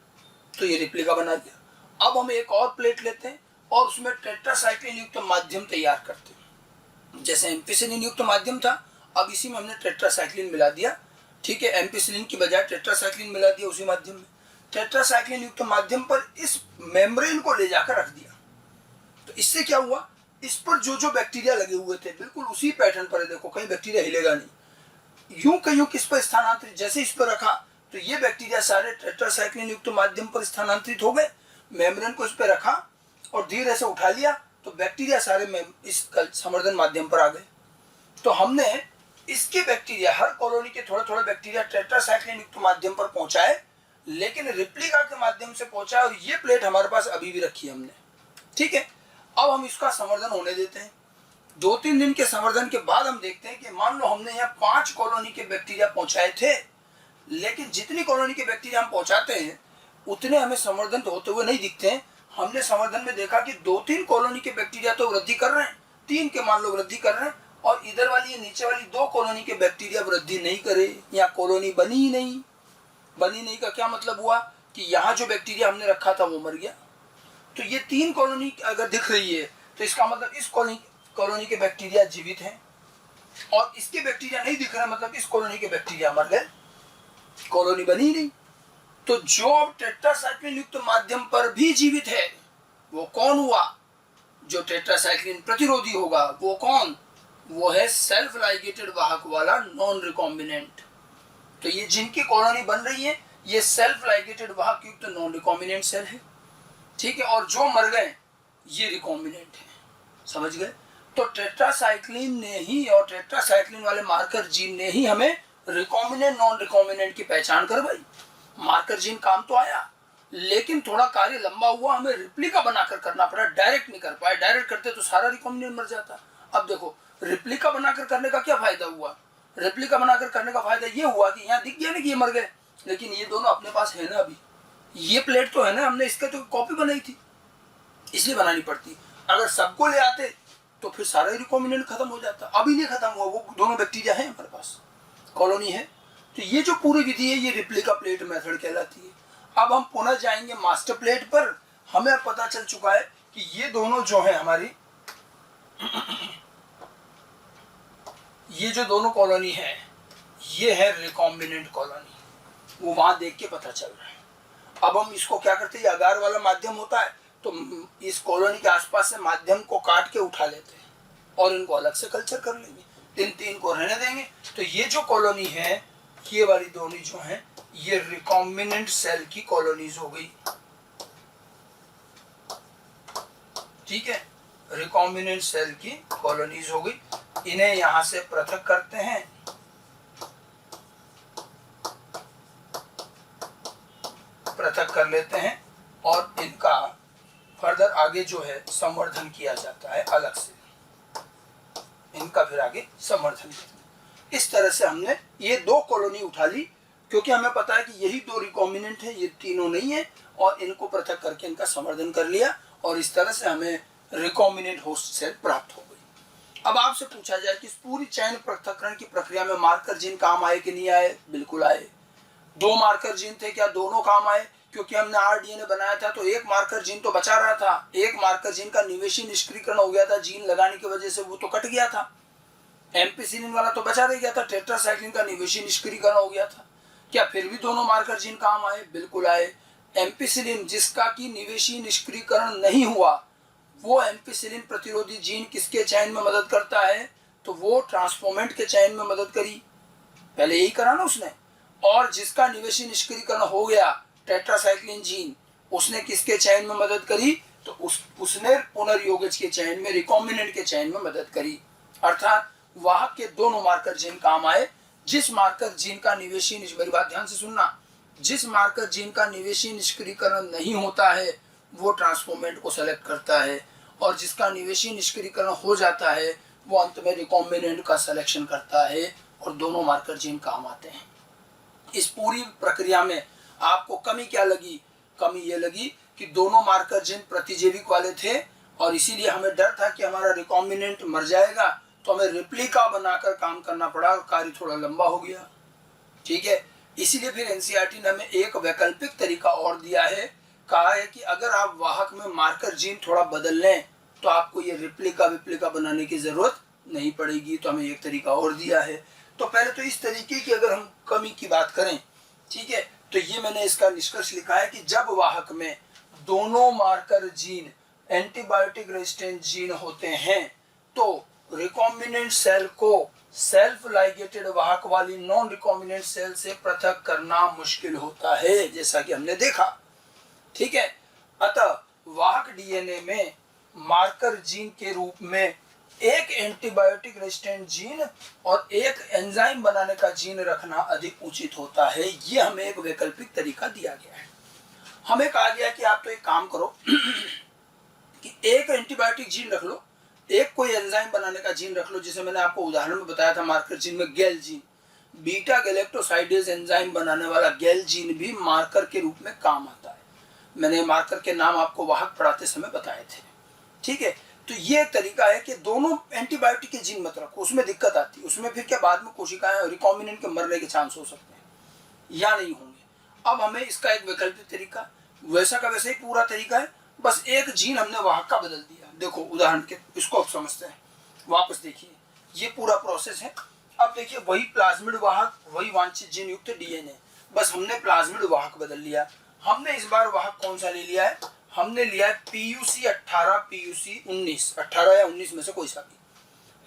तो ये रिप्लिका बना दिया। अब हम एक और प्लेट लेते हैं और उसमें टेट्रासाइक्लिन युक्त माध्यम तैयार करते हैं। जैसे एम्पिसिलिन युक्त माध्यम था, अब इसी में हमने टेट्रासाइक्लिन मिला दिया। ठीक है, एम्पिसिलिन की बजाय टेट्रासाइक्लिन मिला दिया उसी माध्यम में। टेट्रासाइक्लिन युक्त माध्यम पर इस मेम्ब्रेन को ले जाकर रख दिया। तो इससे क्या हुआ, इस पर जो जो बैक्टीरिया लगे हुए थे बिल्कुल उसी पैटर्न पर है, देखो कहीं बैक्टीरिया हिलेगा नहीं, यूं का यूं किस पर स्थानांतरित, जैसे इस पर रखा तो ये बैक्टीरिया सारे टेट्रासाइक्लिन युक्त माध्यम पर स्थानांतरित हो गए। मेम्ब्रेन को इस पर रखा और धीरे से उठा लिया तो बैक्टीरिया सारे इस संवर्धन माध्यम पर आ गए। तो हमने इसके बैक्टीरिया, हर कॉलोनी के थोड़े थोड़े बैक्टीरिया टेट्रासाइक्लिन युक्त माध्यम पर पहुंचाए, लेकिन रिप्लिका के माध्यम से पहुंचाए, और ये प्लेट हमारे पास अभी भी रखी है हमने। ठीक है, अब हम इसका संवर्धन होने देते हैं। 2-3 दिन के संवर्धन के बाद हम देखते हैं कि मान लो हमने यहाँ 5 कॉलोनी के बैक्टीरिया पहुंचाए थे, लेकिन जितनी कॉलोनी के बैक्टीरिया हम पहुंचाते हैं उतने हमें संवर्धन तो होते हुए नहीं दिखते हैं। हमने संवर्धन में देखा कि 2-3 कॉलोनी के बैक्टीरिया तो वृद्धि कर रहे हैं, 3 के मान लो वृद्धि कर रहे हैं, और इधर वाली ये नीचे वाली 2 कॉलोनी के बैक्टीरिया वृद्धि नहीं करे, या कॉलोनी बनी ही नहीं। बनी नहीं का क्या मतलब हुआ कि यहाँ जो बैक्टीरिया हमने रखा था वो मर गया। तो ये 3 कॉलोनी अगर दिख रही है तो इसका मतलब इस कॉलोनी के बैक्टीरिया जीवित हैं, और इसके बैक्टीरिया नहीं दिख रहे, मतलब इस कॉलोनी के बैक्टीरिया मर गए, कॉलोनी बनी नहीं। तो जो अब टेट्रासाइक्लिन युक्त माध्यम पर भी जीवित है वो कौन हुआ, जो टेट्रासाइक्लिन प्रतिरोधी होगा वो कौन, वो है सेल्फ लाइगेटेड वाहक वाला नॉन रिकॉम्बिनेंट। तो ये जिनकी कॉलोनी बन रही है ये सेल्फ लाइगेटेड वाहक युक्त नॉन रिकॉम्बिनेंट सेल है। ठीक है, और जो मर गए ये रिकॉम्बिनेंट है। समझ गए? तो टेट्रासाइक्लिन ने ही, और टेट्रासाइक्लिन वाले मार्कर जीन ने ही हमें रिकॉम्बिनेंट नॉन रिकॉम्बिनेंट की पहचान करवाई। मार्कर जीन काम तो आया, लेकिन थोड़ा कार्य लंबा हुआ, हमें रिप्लिका बनाकर करना पड़ा, डायरेक्ट नहीं कर पाए। डायरेक्ट करते तो सारा रिकॉम्बिनेंट मर जाता। अब देखो रिप्लिका बनाकर करने का क्या फायदा हुआ, रेप्लिका बनाकर करने का फायदा ये हुआ कि यहाँ दिख गया ना कि ये मर गए, लेकिन ये दोनों अपने पास है ना, अभी ये प्लेट तो है ना, हमने इसका तो कॉपी बनाई थी इसलिए बनानी पड़ती। अगर सबको ले आते तो फिर सारा रिकॉम्बिनेंट खत्म हो जाता। अभी नहीं खत्म हुआ, वो दोनों बैक्टीरिया है हमारे पास, कॉलोनी है। तो ये जो पूरी विधि है ये रिप्लिका प्लेट मेथड कहलाती है। अब हम पुनः जाएंगे मास्टर प्लेट पर। हमें पता चल चुका है कि ये दोनों जो है हमारी ये जो दोनों कॉलोनी है ये है रिकॉम्बिनेंट कॉलोनी, वो वहां देख के पता चल रहा है। अब हम इसको क्या करते हैं, अगार वाला माध्यम होता है तो इस कॉलोनी के आसपास से माध्यम को काट के उठा लेते हैं और इनको अलग से कल्चर कर लेंगे, इन 3 को रहने देंगे। तो ये जो कॉलोनी है ये वाली दोनों जो है ये रिकॉम्बिनेंट सेल की कॉलोनीज हो गई। ठीक है, रिकॉम्बिनेंट सेल की कॉलोनीज हो गई। इन्हें यहां से पृथक करते हैं, पृथक कर लेते हैं और इनका फर्दर आगे जो है संवर्धन किया जाता है अलग से, इनका फिर आगे संवर्धन करते हैं। इस तरह से हमने ये 2 कॉलोनी उठा ली, क्योंकि हमें पता है कि यही 2 रिकॉम्बिनेंट है, ये तीनों नहीं है, और इनको पृथक करके इनका संवर्धन कर लिया, और इस तरह से हमें रिकॉम्बिनेंट होस्ट सेल प्राप्त हो गई। अब आपसे पूछा जाए कि इस पूरी चयन पृथक्करण की प्रक्रिया में मार्कर जीन काम आए कि नहीं आए? बिल्कुल आए। 2 मार्कर जीन थे, क्या दोनों काम आए? क्योंकि हमने आरडीएनए बनाया था तो एक मार्कर जीन तो बचा रहा था, एक मार्कर जीन का निवेशी निष्क्रियकरण हो गया था, जीन लगाने की वजह से वो तो कट गया था। एम्पिसिलिन वाला तो बचा रह गया था, टेट्रासाइक्लिन का निवेशी निष्क्रियकरण हो गया था। क्या फिर भी दोनों मार्कर जीन काम आए? बिल्कुल आए। एम्पिसिलिन जिसका की निवेशी निष्क्रियकरण नहीं हुआ, वो एम्पिसिलिन प्रतिरोधी जीन किसके चयन में मदद करता है? तो वो ट्रांसफॉर्मेंट के चयन में मदद करी, पहले यही करा ना उसने। और जिसका निवेशी निष्क्रियकरण हो गया टेट्रासाइक्लिन जीन, उसने किसके चयन में मदद करी? तो उसने पुनर्योगज के चयन में, रिकॉम्बिनेंट के चयन में मदद करी। अर्थात वाहक के दोनों मार्कर जीन काम आए। जिस मार्कर जीन का निवेशी, मेरी बात ध्यान से सुनना, जिस मार्कर जीन का निवेशी निष्क्रियकरण नहीं होता है वो ट्रांसफॉर्मेंट को सेलेक्ट करता है, और जिसका निवेशी निष्क्रियकरण हो जाता है वो अंत में रिकॉम्बिनेंट का सिलेक्शन करता है, और दोनों मार्कर जीन काम आते हैं। इस पूरी प्रक्रिया में आपको कमी क्या लगी? कमी ये लगी कि दोनों मार्कर जीन प्रतिजैविक वाले थे, और इसीलिए हमें डर था कि हमारा रिकॉम्बिनेंट मर जाएगा, तो हमें रिप्लिका बनाकर काम करना पड़ा और कार्य थोड़ा लंबा हो गया। ठीक है, इसीलिए फिर एनसीईआरटी ने हमें एक वैकल्पिक तरीका और दिया है, कहा है कि अगर आप वाहक में मार्कर जीन थोड़ा बदल लें तो आपको ये रिप्लिका बनाने की जरूरत नहीं पड़ेगी। तो हमें एक तरीका और दिया है। तो पहले तो इस तरीके की अगर हम कमी की बात करें, ठीक है, तो ये मैंने इसका निष्कर्ष लिखा है कि जब वाहक में दोनों marker gene antibiotic resistant gene होते हैं तो रिकॉम्बिनेंट सेल को सेल्फ लाइगेटेड वाहक वाली नॉन रिकॉम्बिनेंट सेल से पृथक करना मुश्किल होता है, जैसा कि हमने देखा। ठीक है, अतः वाहक डीएनए में मार्कर जीन के रूप में एक एंटीबायोटिक रेजिस्टेंट जीन और एक एंजाइम बनाने का जीन रखना अधिक उचित होता है। ये हमें एक वैकल्पिक तरीका दिया गया है। हमें कहा गया कि आप तो एक काम करो कि एक एंटीबायोटिक जीन रख लो, एक कोई एंजाइम बनाने का जीन रख लो, जिसे मैंने आपको उदाहरण में बताया था मार्कर जीन में गेल जीन, बीटा गैलेक्टोसाइडेज एंजाइम बनाने वाला गेल जीन भी मार्कर के रूप में काम आता है। मैंने मार्कर के नाम आपको वाहक पढ़ाते समय बताए थे। ठीक है, तो ये एक तरीका है कि दोनों एंटीबायोटिक के जीन मत रखो, उसमें दिक्कत आती है, उसमें फिर क्या बाद में कोशिकाएं रिकॉम्बिनेंट के मरने के चांस हो सकते हैं या नहीं होंगे। अब हमें इसका एक वैकल्पिक तरीका, वैसा का वैसा ही पूरा तरीका है, बस एक जीन हमने वाहक का बदल दिया। देखो उदाहरण के, इसको अब समझते हैं। वापस देखिए, ये पूरा प्रोसेस है। अब देखिए वही प्लाज्मिड वाहक, वही वांछित जीन युक्त डीएनए, बस हमने प्लाज्मिड वाहक बदल लिया। हमने इस बार वाहक कौन सा ले लिया है? हमने लिया है PUC 18 PUC 19, 18 या 19 में से कोई सा भी।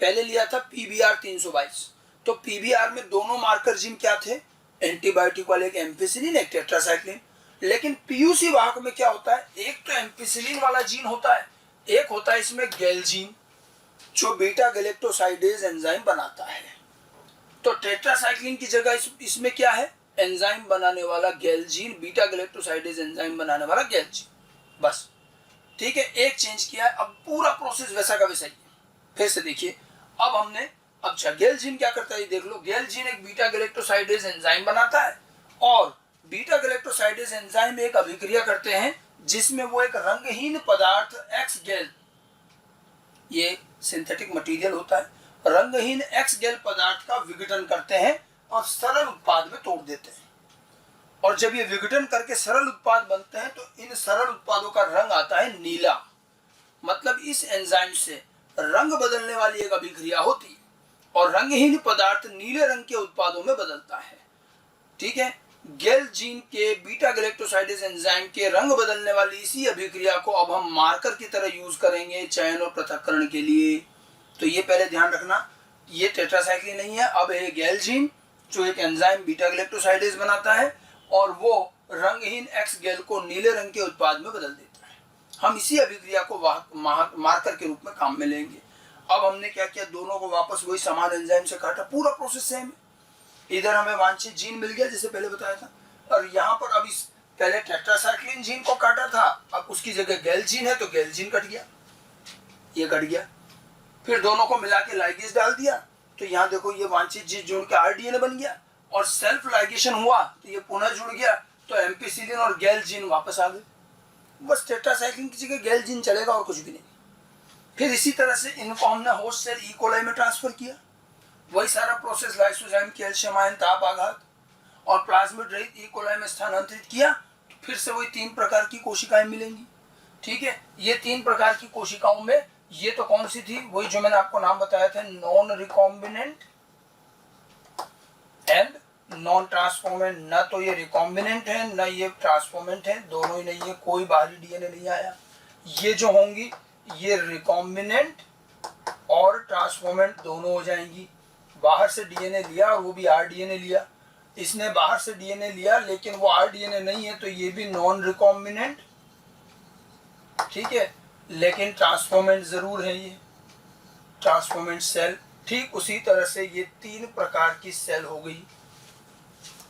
पहले लिया था PBR 322। तो PBR में दोनों मार्कर जीन क्या थे? एंटीबायोटिक वाले, एक एम्पिसिलिन एक टेट्रासाइक्लिन। लेकिन PUC वाहक में क्या होता है? एक तो एम्पिसिलिन वाला जीन होता है, एक होता है इसमें गेल जीन जो बीटा गैलेक्टोसाइडेज एंजाइम बनाता है। तो टेट्रासाइक्लिन की जगह इसमें क्या है? एंजाइम बनाने वाला गेल जीन, बीटा गैलेक्टोसाइडेज एंजाइम बनाने वाला गेल जीन, बस। ठीक है, एक चेंज किया है, अब पूरा प्रोसेस वैसा का वैसा ही है। फिर से देखिए, अब हमने, अच्छा गेल जीन क्या करता है देख लो। गेल जीन एक बीटा गैलेक्टोसाइडेज एंजाइम बनाता है और बीटा गैलेक्टोसाइडेज एंजाइम एक अभिक्रिया करते हैं जिसमें वो एक रंगहीन पदार्थ एक्स गेल, ये सिंथेटिक मटेरियल होता है, रंगहीन एक्स गेल पदार्थ का विघटन करते हैं और सरल उत्पाद में तोड़ देते हैं। और जब ये विघटन करके सरल उत्पाद बनते हैं तो इन सरल उत्पादों का रंग आता है नीला। मतलब इस एंजाइम से रंग बदलने वाली एक अभिक्रिया होती है और रंगहीन पदार्थ नीले रंग के उत्पादों में बदलता है। ठीक है, गेल जीन के बीटा गैलेक्टोसाइडेज एंजाइम के रंग बदलने वाली इसी अभिक्रिया को अब हम मार्कर की तरह यूज करेंगे चयन और पृथक्करण के लिए। तो ये पहले ध्यान रखना, ये टेट्रासाइक्लिन नहीं है, अब है गेल जीन जो एक एंजाइम बीटा गैलेक्टोसाइडेज बनाता है और वो रंगहीन एक्स गेल को नीले रंग के उत्पाद में बदल देता है। हम इसी अभिक्रिया को मार्कर के रूप में काम में लेंगे। अब हमने क्या किया, दोनों को वापस वही समान एंजाइम से काटा, पूरा प्रोसेस सेम है। इधर हमें वांछित जीन मिल गया जैसे पहले बताया था, और यहाँ पर अब इस पहले टेट्रासाइक्लिन जीन को काटा था, अब उसकी जगह गेल जीन है तो गेल जीन कट गया, ये कट गया। फिर दोनों को मिला के लाइगेज डाल दिया, तो यहाँ देखो ये वांछित जीन जोड़ के RDNA बन गया और सेल्फ लाइगेशन हुआ तो ये पुनः जुड़ गया, तो एम्पिसिलिन और गेल जीन वापस आ गए। बस टेट्रासाइक्लिन की जगह गेल जीन चलेगा और कुछ भी नहीं। फिर इसी तरह से इनको हमने होस्ट सेल ई कोलाई में ट्रांसफर किया, वही सारा प्रोसेस लाइसोजाइम, कैल्शियम आयन, ताप आघात और प्लाज्मिड रहित ई कोलाई में स्थानांतरित किया, तो फिर से वही 3 प्रकार की कोशिकाएं मिलेंगी। ठीक है, ये 3 प्रकार की कोशिकाओं में ये तो कौन सी थी? वही जो मैंने आपको नाम बताया था, non recombinant and non transformant. न तो ये रिकॉम्बिनेंट है न ये ट्रांसफॉर्मेंट है, दोनों ही नहीं है, कोई बाहरी डीएनए नहीं आया। ये जो होंगी ये रिकॉम्बिनेंट और ट्रांसफॉर्मेंट दोनों हो जाएंगी। बाहर से डीएनए लिया और वो भी RDNA लिया, इसने बाहर से डीएनए लिया लेकिन वो RDNA नहीं है, तो ये भी नॉन रिकॉम्बिनेंट, ठीक है, लेकिन ट्रांसफॉर्मेंट जरूर है, ये ट्रांसफॉर्मेंट सेल। ठीक उसी तरह से ये 3 प्रकार की सेल हो गई,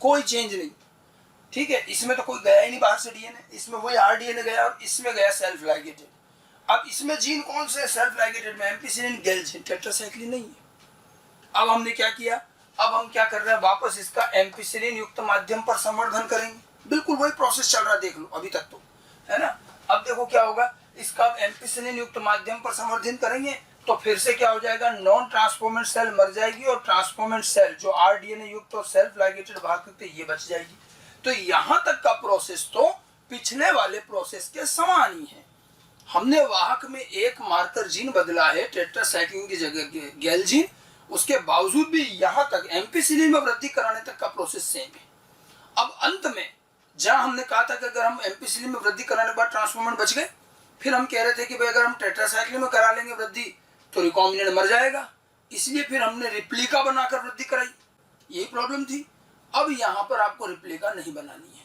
कोई चेंज नहीं। ठीक है, इसमें तो कोई गया ही नहीं बाहर से डीएनए, इसमें वही RDNA गया और इसमें गया सेल्फ लाइगेटेड। अब इसमें जीन कौन से सेल्फ लाइगेटेड में? एम्पिसिलिन, गेल जीन, टेट्रासाइक्लिन नहीं है। अब हमने क्या किया, अब हम क्या कर रहे हैं, वापस इसका एम्पिसिलिन युक्त माध्यम पर संवर्धन करेंगे। बिल्कुल वही प्रोसेस चल रहा है, देख लो अभी तक तो, है ना। अब देखो क्या होगा, इसका एम्पिसिलिन युक्त माध्यम पर संवर्धन करेंगे तो फिर से क्या हो जाएगा, नॉन ट्रांसफॉर्मेड सेल मर जाएगी और ट्रांसफॉर्मेड सेल जो आरडीएनए युक्त और सेल्फ लाइगेटेड वाहक युक्त ये बच जाएगी। तो यहां तक का प्रोसेस तो पिछले वाले प्रोसेस के समान ही है। हमने वाहक में एक मार्कर जीन बदला है, टेट्रासाइक्लिन की जगह गैल जीन, उसके बावजूद भी यहां तक एम्पिसिलिन में वृद्धि कराने तक का प्रोसेस सेम है। अब अंत में जहां हमने कहा था कि अगर हम एम्पिसिलिन में वृद्धि कराने के बाद ट्रांसफॉर्मेंट बच गए, फिर हम कह रहे थे कि भाई अगर हम टेट्रासाइक्लिन में करा लेंगे वृद्धि तो रिकॉम्बिनेंट मर जाएगा, इसलिए फिर हमने रिप्लिका बनाकर वृद्धि कराई, यही प्रॉब्लम थी। अब यहाँ पर आपको रिप्लिका नहीं बनानी है,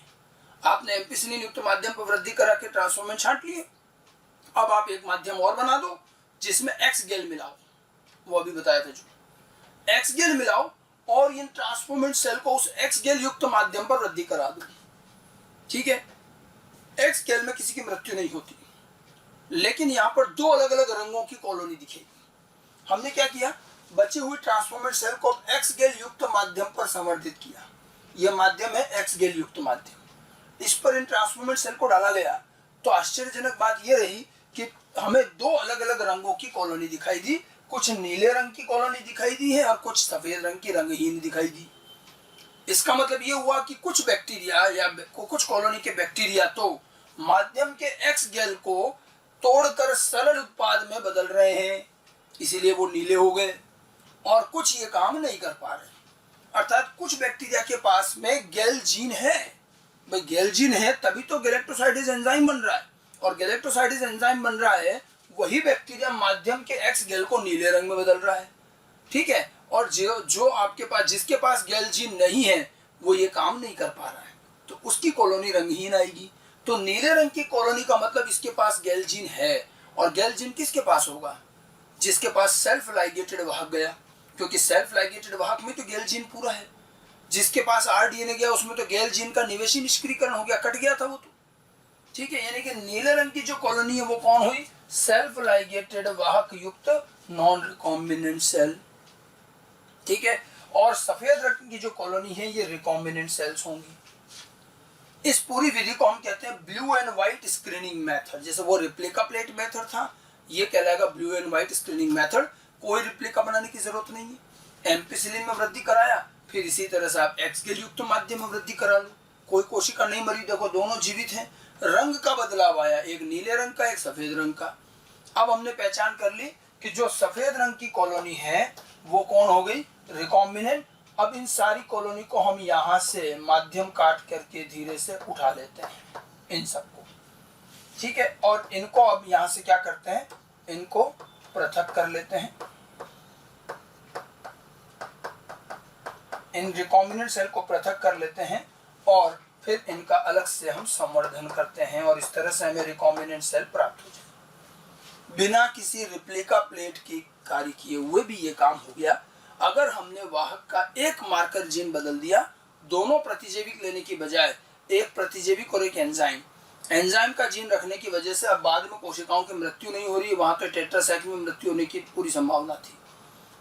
आपने एम्पिसिलिन युक्त माध्यम पर वृद्धि करा के ट्रांसफॉर्मेंट छांट लिए। अब आप एक माध्यम और बना दो जिसमें एक्स गेल मिलाओ, वो अभी बताया था, जो एक्स गेल मिलाओ और इन ट्रांसफॉर्मेंट सेल को उस एक्स गेल युक्त माध्यम पर वृद्धि करा दो। ठीक है, एक्स गेल में किसी की मृत्यु नहीं होती, लेकिन यहाँ पर दो अलग अलग रंगों की कॉलोनी दिखेगी। हमने क्या किया, बची हुई ट्रांसफॉर्मेंट सेल को एक्स गेल युक्त माध्यम पर संवर्धित किया। यह माध्यम है एक्स गेल युक्त माध्यम, इस पर इन ट्रांसफॉर्मेंट सेल को डाला गया। तो आश्चर्यजनक बात यह रही कि हमें दो अलग अलग रंगों की कॉलोनी दिखाई दी, कुछ नीले रंग की कॉलोनी दिखाई दी है और कुछ सफेद रंग की रंगहीन दिखाई दी। इसका मतलब यह हुआ कि कुछ बैक्टीरिया या कुछ कॉलोनी के बैक्टीरिया तो माध्यम के एक्स गेल को तोड़कर सरल उत्पाद में बदल रहे हैं, इसीलिए वो नीले हो गए, और कुछ ये काम नहीं कर पा रहे। अर्थात कुछ बैक्टीरिया के पास में गेल जीन है, भाई गेल जीन है तभी तो गैलेक्टोसाइडेज एंजाइम बन रहा है, और गैलेक्टोसाइडेज एंजाइम बन रहा है वही बैक्टीरिया माध्यम के एक्स गेल को नीले रंग में बदल रहा है। ठीक है, और जो आपके पास जिसके पास गेल जीन नहीं है वो ये काम नहीं कर पा रहा है, तो उसकी कॉलोनी रंगहीन आएगी। तो नीले रंग की कॉलोनी का मतलब इसके पास गेल जीन है, और गेल जीन किसके पास होगा, जिसके पास सेल्फ लाइगेटेड वाहक गया, क्योंकि सेल्फ लाइगेटेड वाहक में तो गेल जीन पूरा है। जिसके पास आरडीएनए गया उसमें तो गेल जीन का निवेशी निष्क्रियकरण हो गया, कट गया था वो तो। ठीक है, यानी कि नीले रंग की जो कॉलोनी है वो कौन हुई, सेल्फ लाइगेटेड वाहक युक्त नॉन रिकॉम्बिनेंट सेल। ठीक है, और सफेद रंग की जो कॉलोनी है ये रिकॉम्बिनेंट सेल्स होंगी। इस पूरी विधि को हम कहते हैं blue and white screening method. जैसे वो रिप्लिका प्लेट मेथड था, ये कहलाएगा blue and white screening method. कोई रिप्लिका बनाने की जरूरत नहीं है, एम्पिसिलिन में वृद्धि कराया, फिर इसी तरह से आप एक्स गेल युक्त माध्यम में वृद्धि करा लो, कोई कोशिका नहीं मरी, देखो दोनों जीवित हैं। रंग का बदलाव आया, एक नीले रंग का एक सफेद रंग का। अब हमने पहचान कर ली कि जो सफेद रंग की कॉलोनी है वो कौन हो गई, रिकॉम्बिनेंट। अब इन सारी कॉलोनी को हम यहाँ से माध्यम काट करके धीरे से उठा लेते हैं इन सबको। ठीक है, और इनको अब यहाँ से क्या करते हैं, इनको पृथक कर लेते हैं। इन रिकॉम्बिनेंट सेल को पृथक कर लेते हैं और फिर इनका अलग से हम संवर्धन करते हैं, और इस तरह से हमें रिकॉम्बिनेंट सेल प्राप्त हो जाए। बिना किसी रिप्लिका प्लेट की कार्य किए हुए भी ये काम हो गया। अगर हमने वाहक का एक मार्कर जीन बदल दिया, दोनों प्रतिजैविक लेने की बजाय एक प्रतिजैविक और एक एंजाइम का जीन रखने की वजह से अब बाद में कोशिकाओं की मृत्यु नहीं हो रही है, वहां तो टेट्रासाइक्लिन में मृत्यु होने की पूरी संभावना थी,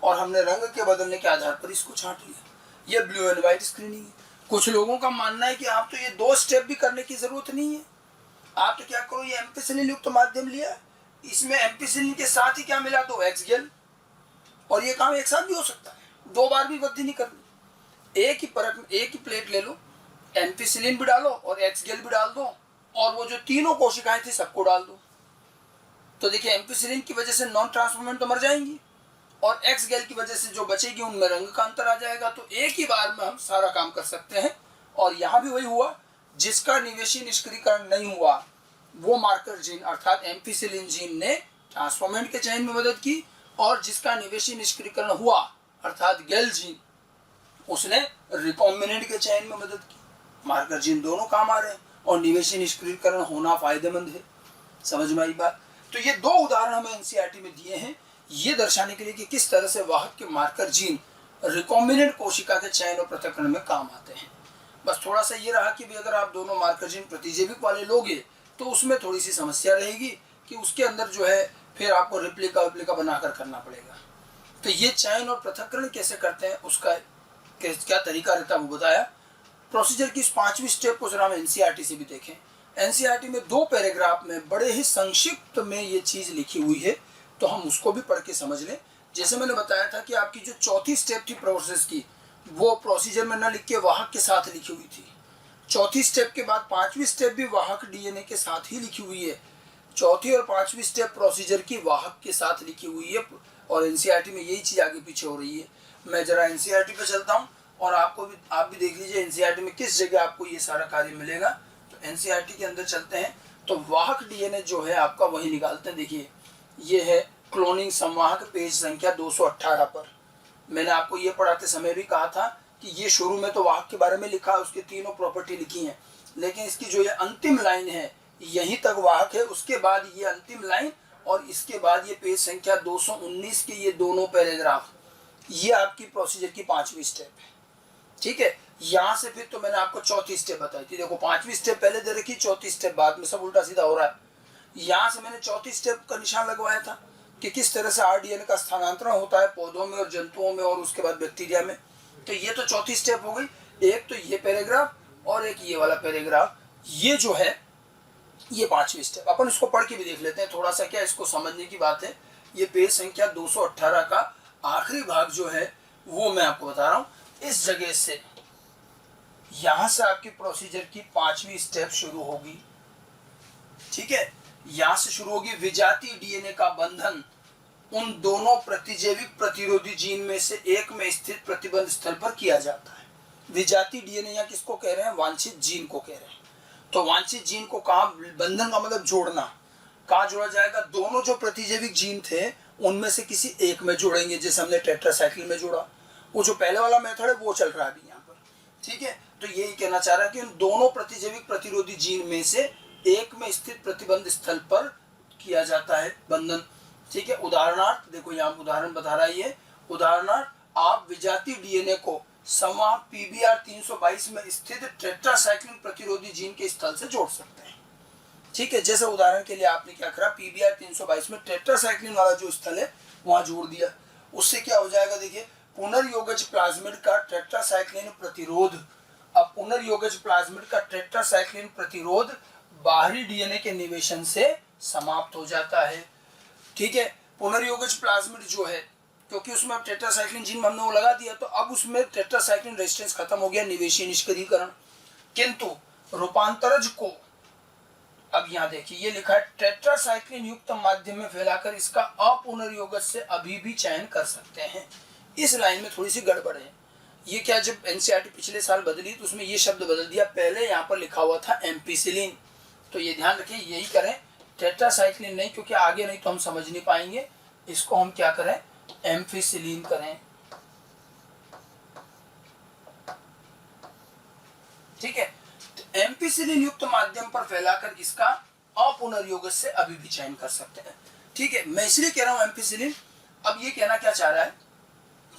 और हमने रंग के बदलने के आधार पर इसको छांट लिया। यह ब्लू एंड व्हाइट स्क्रीनिंग है। कुछ लोगों का मानना है कि आप तो ये दो स्टेप भी करने की जरूरत नहीं है, आप तो क्या करो, ये एम्पिसिलिन युक्त माध्यम लिया, इसमें एम्पिसिलिन के साथ ही क्या मिला, दो एक्स गेल, और ये काम एक साथ भी हो सकता है, दो बार भी वृद्धि नहीं करनी। एक ही परत में एक ही प्लेट ले लो, एम्पिसिलिन भी डालो और एक्स गेल भी डाल दो, और वो जो तीनों कोशिकाएं थी सबको डाल दो। तो देखिए एम्पिसिलिन की वजह से नॉन ट्रांसफॉर्मेंट तो मर जाएंगी, और एक्स गेल की वजह से जो बचेगी उनमें रंग का अंतर आ जाएगा। तो एक ही बार में हम सारा काम कर सकते हैं। और यहाँ भी वही हुआ, जिसका निवेशी निष्क्रियकरण नहीं हुआ वो मार्कर जीन अर्थात एम्पिसिलिन जीन ने ट्रांसफॉर्मेंट के चयन में मदद की, और जिसका निवेशी निष्क्रियकरण हुआ अर्थात गेल जीन उसने रिकॉम्बिनेंट के चयन में मदद की। मार्कर जीन दोनों काम आ रहे हैं और निवेशी निष्क्रियकरण होना फायदेमंद है। समझ में आई बात। तो ये दो उदाहरण हमें एनसीईआरटी में दिए हैं, ये दर्शाने के लिए कि किस तरह से वाहक के मार्कर जीन रिकॉम्बिनेंट कोशिका के चयन और पृथक्करण में काम आते हैं। बस थोड़ा सा ये रहा कि भी अगर आप दोनों मार्कर जीन प्रतिजैविक वाले लोगे तो उसमें थोड़ी सी समस्या रहेगी कि उसके अंदर जो है फिर आपको रिप्लिका बनाकर करना पड़ेगा। तो ये चयन और पृथक्करण कैसे करते हैं उसका क्या तरीका रहता है वो बताया। प्रोसीजर की इस 5वीं स्टेप को जरा हम एनसीईआरटी से भी देखें। एनसीईआरटी में 2 पैराग्राफ में बड़े ही संक्षिप्त में ये चीज़ लिखी हुई है, तो तो हम उसको भी पढ़ के समझ लें। जैसे मैंने बताया था कि आपकी जो चौथी स्टेप थी प्रोसेस की, वो प्रोसीजर में न लिख के वाहक के साथ लिखी हुई थी। चौथी स्टेप के बाद पांचवी स्टेप भी वाहक डीएनए के साथ ही लिखी हुई है। चौथी और पांचवी स्टेप प्रोसीजर की वाहक के साथ लिखी हुई है, और एनसीईआरटी में यही चीज आगे पीछे हो रही है। मैं जरा एनसीईआरटी पे चलता हूँ और आप भी देख लीजिए एनसीईआरटी में किस जगह आपको ये सारा कार्य मिलेगा। तो एनसीईआरटी के अंदर चलते हैं, तो वाहक डीएनए जो है आपका वही निकालते हैं। देखिए ये है क्लोनिंग संवाहक, पेज संख्या 218 पर। मैंने आपको ये पढ़ाते समय भी कहा था कि ये शुरू में तो वाहक के बारे में लिखा है, उसकी तीनों प्रॉपर्टी लिखी हैं, लेकिन इसकी जो ये अंतिम लाइन है यहीं तक वाहक है। उसके बाद ये अंतिम लाइन और इसके बाद ये पेज संख्या 219 के ये दोनों पैराग्राफ, ये आपकी प्रोसीजर की पांचवी स्टेप है। ठीक है, यहाँ से फिर तो मैंने आपको चौथी स्टेप बताई थी। देखो पांचवी स्टेप पहले दे रखी, चौथी स्टेप बाद में, सब उल्टा सीधा हो रहा है। यहाँ से मैंने चौथी स्टेप का निशान लगवाया था कि किस तरह से आरडीएनए का स्थानांतरण होता है पौधों में और जंतुओं में और उसके बाद बैक्टीरिया में। तो ये तो चौथी स्टेप हो गई। एक तो ये पैराग्राफ और एक ये वाला पैराग्राफ, ये जो है ये पांचवी स्टेप। अपन इसको पढ़ के भी देख लेते हैं थोड़ा सा, क्या इसको समझने की बात है। ये पेज संख्या 218 का आखिरी भाग जो है वो मैं आपको बता रहा हूँ। इस जगह से यहां से आपकी प्रोसीजर की पांचवी स्टेप शुरू होगी। ठीक है, यहां से शुरू होगी। विजातीय डीएनए का बंधन उन दोनों प्रतिजैविक प्रतिरोधी जीन में से एक में स्थित प्रतिबंध स्थल पर किया जाता है। विजातीय डीएनए या किसको कह रहे हैं? वांछित जीन को कह रहे हैं। तो वांछित जीन को कहा, बंधन का मतलब जोड़ना, कहा जोड़ा जाएगा? दोनों जो प्रतिजैविक जीन थे उनमें से किसी एक में जोड़ेंगे, जैसे हमने टेट्रासाइक्लिन में जोड़ा। वो जो पहले वाला मेथड है वो चल रहा है अभी यहाँ पर। ठीक है, तो यही कहना चाह रहा है कि उन दोनों प्रतिजैविक प्रतिरोधी जीन में से एक में स्थित प्रतिबंध स्थल पर किया जाता है बंधन। ठीक है, उदाहरणार्थ देखो यहाँ उदाहरण बता रहा है ये। उदाहरणार्थ आप विजातीय डीएनए को संवाहक पीबीआर 322 में स्थित टेट्रासाइक्लिन प्रतिरोधी जीन के स्थल से जोड़ सकते हैं। ठीक है, जैसे उदाहरण के लिए आपने क्या करा, पीबीआर 322 में टेट्रासाइक्लिन वाला जो स्थल है वहां जोड़ दिया। उससे क्या हो जाएगा? देखिए, पुनर्योगज प्लाज्मिड का टेट्रासाइक्लिन प्रतिरोध, अब पुनर्योगज प्लाज्मिड का टेट्रासाइक्लिन प्रतिरोध बाहरी डीएनए के निवेशन से समाप्त हो जाता है। ठीक है, पुनर्योगज प्लाज्मिड जो है, क्योंकि उसमें अब टेट्रासाइक्लिन जीन हमने वो लगा दिया, तो अब उसमें टेट्रासाइक्लिन रेजिस्टेंस खत्म हो गया, निवेशी निष्क्रियकरण। किंतु रूपांतरज को, अब यहाँ देखिए ये लिखा है, टेट्रासाइक्लिन युक्त माध्यम में फैलाकर इसका अपुनर्योगज से अभी भी चयन कर सकते हैं। इस लाइन में थोड़ी सी गड़बड़ है। ये क्या, जब एनसीईआरटी पिछले साल बदली तो उसमें ये शब्द बदल दिया। पहले यहाँ पर लिखा हुआ था एम्पिसिलिन, तो ये ध्यान रखिए यही करें, टेट्रासाइक्लिन नहीं, क्योंकि आगे नहीं तो हम समझ नहीं पाएंगे। इसको हम क्या करें, एम्फिसिलिन करें। ठीक है, तो एम्फिसिलिन युक्त माध्यम पर फैलाकर इसका अपुनर्योगज से अभी भी चयन कर सकते हैं। ठीक है, मैं इसलिए कह रहा हूं एम्फिसिलिन। अब ये कहना क्या चाह रहा है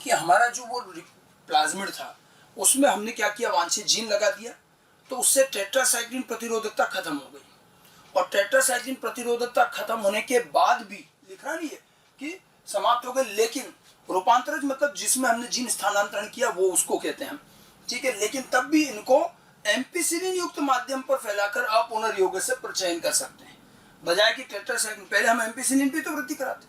कि हमारा जो वो प्लाज्मिड था उसमें हमने क्या किया, वांछित जीन लगा दिया, तो उससे टेट्रासाइक्लिन प्रतिरोधकता खत्म हो गई। और टेट्रासाइक्लिन प्रतिरोधकता खत्म होने के बाद भी लिख रहा नहीं है कि समाप्त हो गए, लेकिन रूपांतरज मतलब जिसमें हमने जीन स्थानांतरण किया वो उसको कहते हैं हम। ठीक है, लेकिन तब भी इनको एम्पिसिलिन युक्त माध्यम पर फैलाकर अपुनर्योगज से चयन कर सकते हैं, बजाय कि टेट्रासाइक्लिन। पहले हम एम्पिसिलिन पे तो वृद्धि कराते।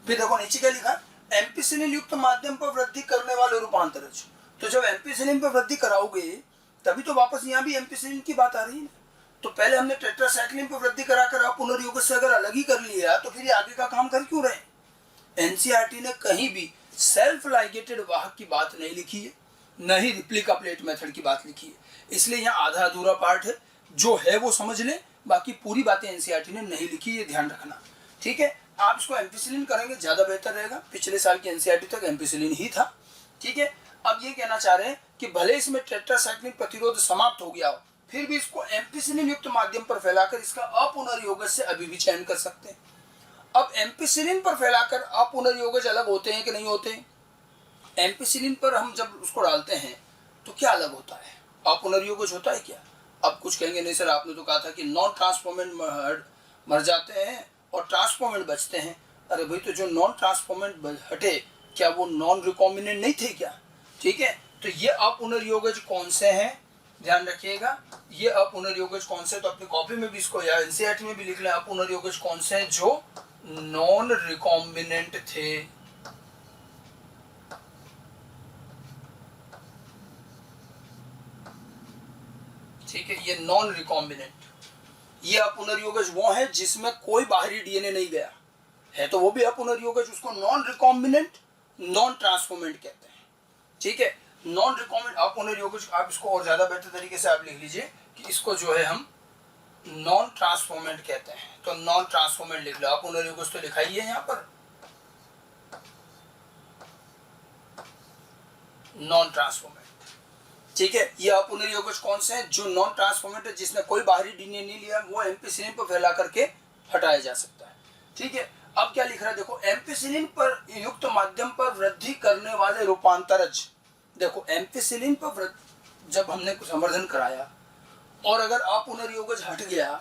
फिर देखो नीचे क्या लिखा, एम्पिसिलिन युक्त माध्यम पर वृद्धि करने वाले रूपांतरज। तो जब एम्पिसिलिन पर वृद्धि कराओगे तभी तो वापस यहाँ भी एम्पिसिलिन की बात आ रही है। तो पहले हमने टेट्रासाइक्लिन पर वृद्धि कराकर अपुनर्योगज से अगर अलग ही कर लिया तो फिर आगे का काम कर क्यों रहे? एनसीईआरटी ने कहीं भी सेल्फ लाइगेटेड वाहक की बात नहीं लिखी है, न ही रिप्लिका प्लेट मेथड की बात लिखी है। इसलिए यहाँ आधा अधूरा पार्ट है, जो है वो समझ लें, बाकी पूरी बातें एनसीईआरटी ने नहीं लिखी, ये ध्यान रखना। ठीक है, आप इसको एम्पिसिलिन करेंगे ज्यादा बेहतर रहेगा। पिछले साल की एनसीईआरटी तक एम्पिसिलिन ही था। ठीक है, अब ये कहना चाह रहे हैं कि भले इसमें टेट्रासाइक्लिन प्रतिरोध समाप्त हो गया हो, फिर भी इसको एम्पिसिलिन युक्त माध्यम पर फैलाकर इसका अपुनर्योगज से अभी भी चयन कर सकते हैं। अब एम्पिसिलिन पर फैलाकर अपुनर्योगज अलग होते हैं कि नहीं होते? एम्पिसिलिन पर हम जब उसको डालते हैं तो क्या अलग होता है? अपुनर्योगज होता है क्या? अब कुछ कहेंगे नहीं सर, आपने तो कहा था कि नॉन ट्रांसफॉर्मेंट मर जाते हैं और ट्रांसफॉर्मेंट बचते हैं। अरे भाई, तो जो नॉन ट्रांसफॉर्मेंट हटे, क्या वो नॉन रिकॉम्बिनेंट नहीं थे क्या? ठीक है, तो ये अपुनर्योगज कौन से हैं, ध्यान रखिएगा। ये अपुनर्योगज कौन से, तो अपनी कॉपी में भी इसको या एनसीईआरटी में भी लिख लें, अपुनर्योगज कौन से हैं जो नॉन रिकॉम्बिनेंट थे, ठीक है, ये नॉन रिकॉम्बिनेंट, ये अपुनर्योगज वो है जिसमें कोई बाहरी डीएनए नहीं गया है, तो वो भी अपुनर्योगज, उसको नॉन रिकॉम्बिनेंट नॉन ट्रांसफॉर्मेंट कहते हैं, ठीक है। नॉन रिकॉम्बिनेंट अपुनर्योगज, आप इसको और ज्यादा बेहतर तरीके से आप लिख लीजिए कि इसको जो है हम नॉन ट्रांसफॉर्मेंट कहते हैं, तो नॉन ट्रांसफॉर्मेंट लिख लो। अपुनर्योगज तो लिखा ही है यहाँ पर, नॉन ट्रांसफॉर्मेंट, ठीक है। ये अपुनर्योगज कौन से हैं? जो नॉन ट्रांसफॉर्मेंट है, जिसने कोई बाहरी डीएनए नहीं लिया, वो एम्पिसिलिन पर फैला करके हटाया जा सकता है, ठीक है। अब क्या लिख रहा है देखो, एम्पिसिलिन पर युक्त माध्यम पर वृद्धि करने वाले रूपांतरज, देखो एम्पिसिलिन पर जब हमने संवर्धन कराया और अगर अपुनर्योगज हट गया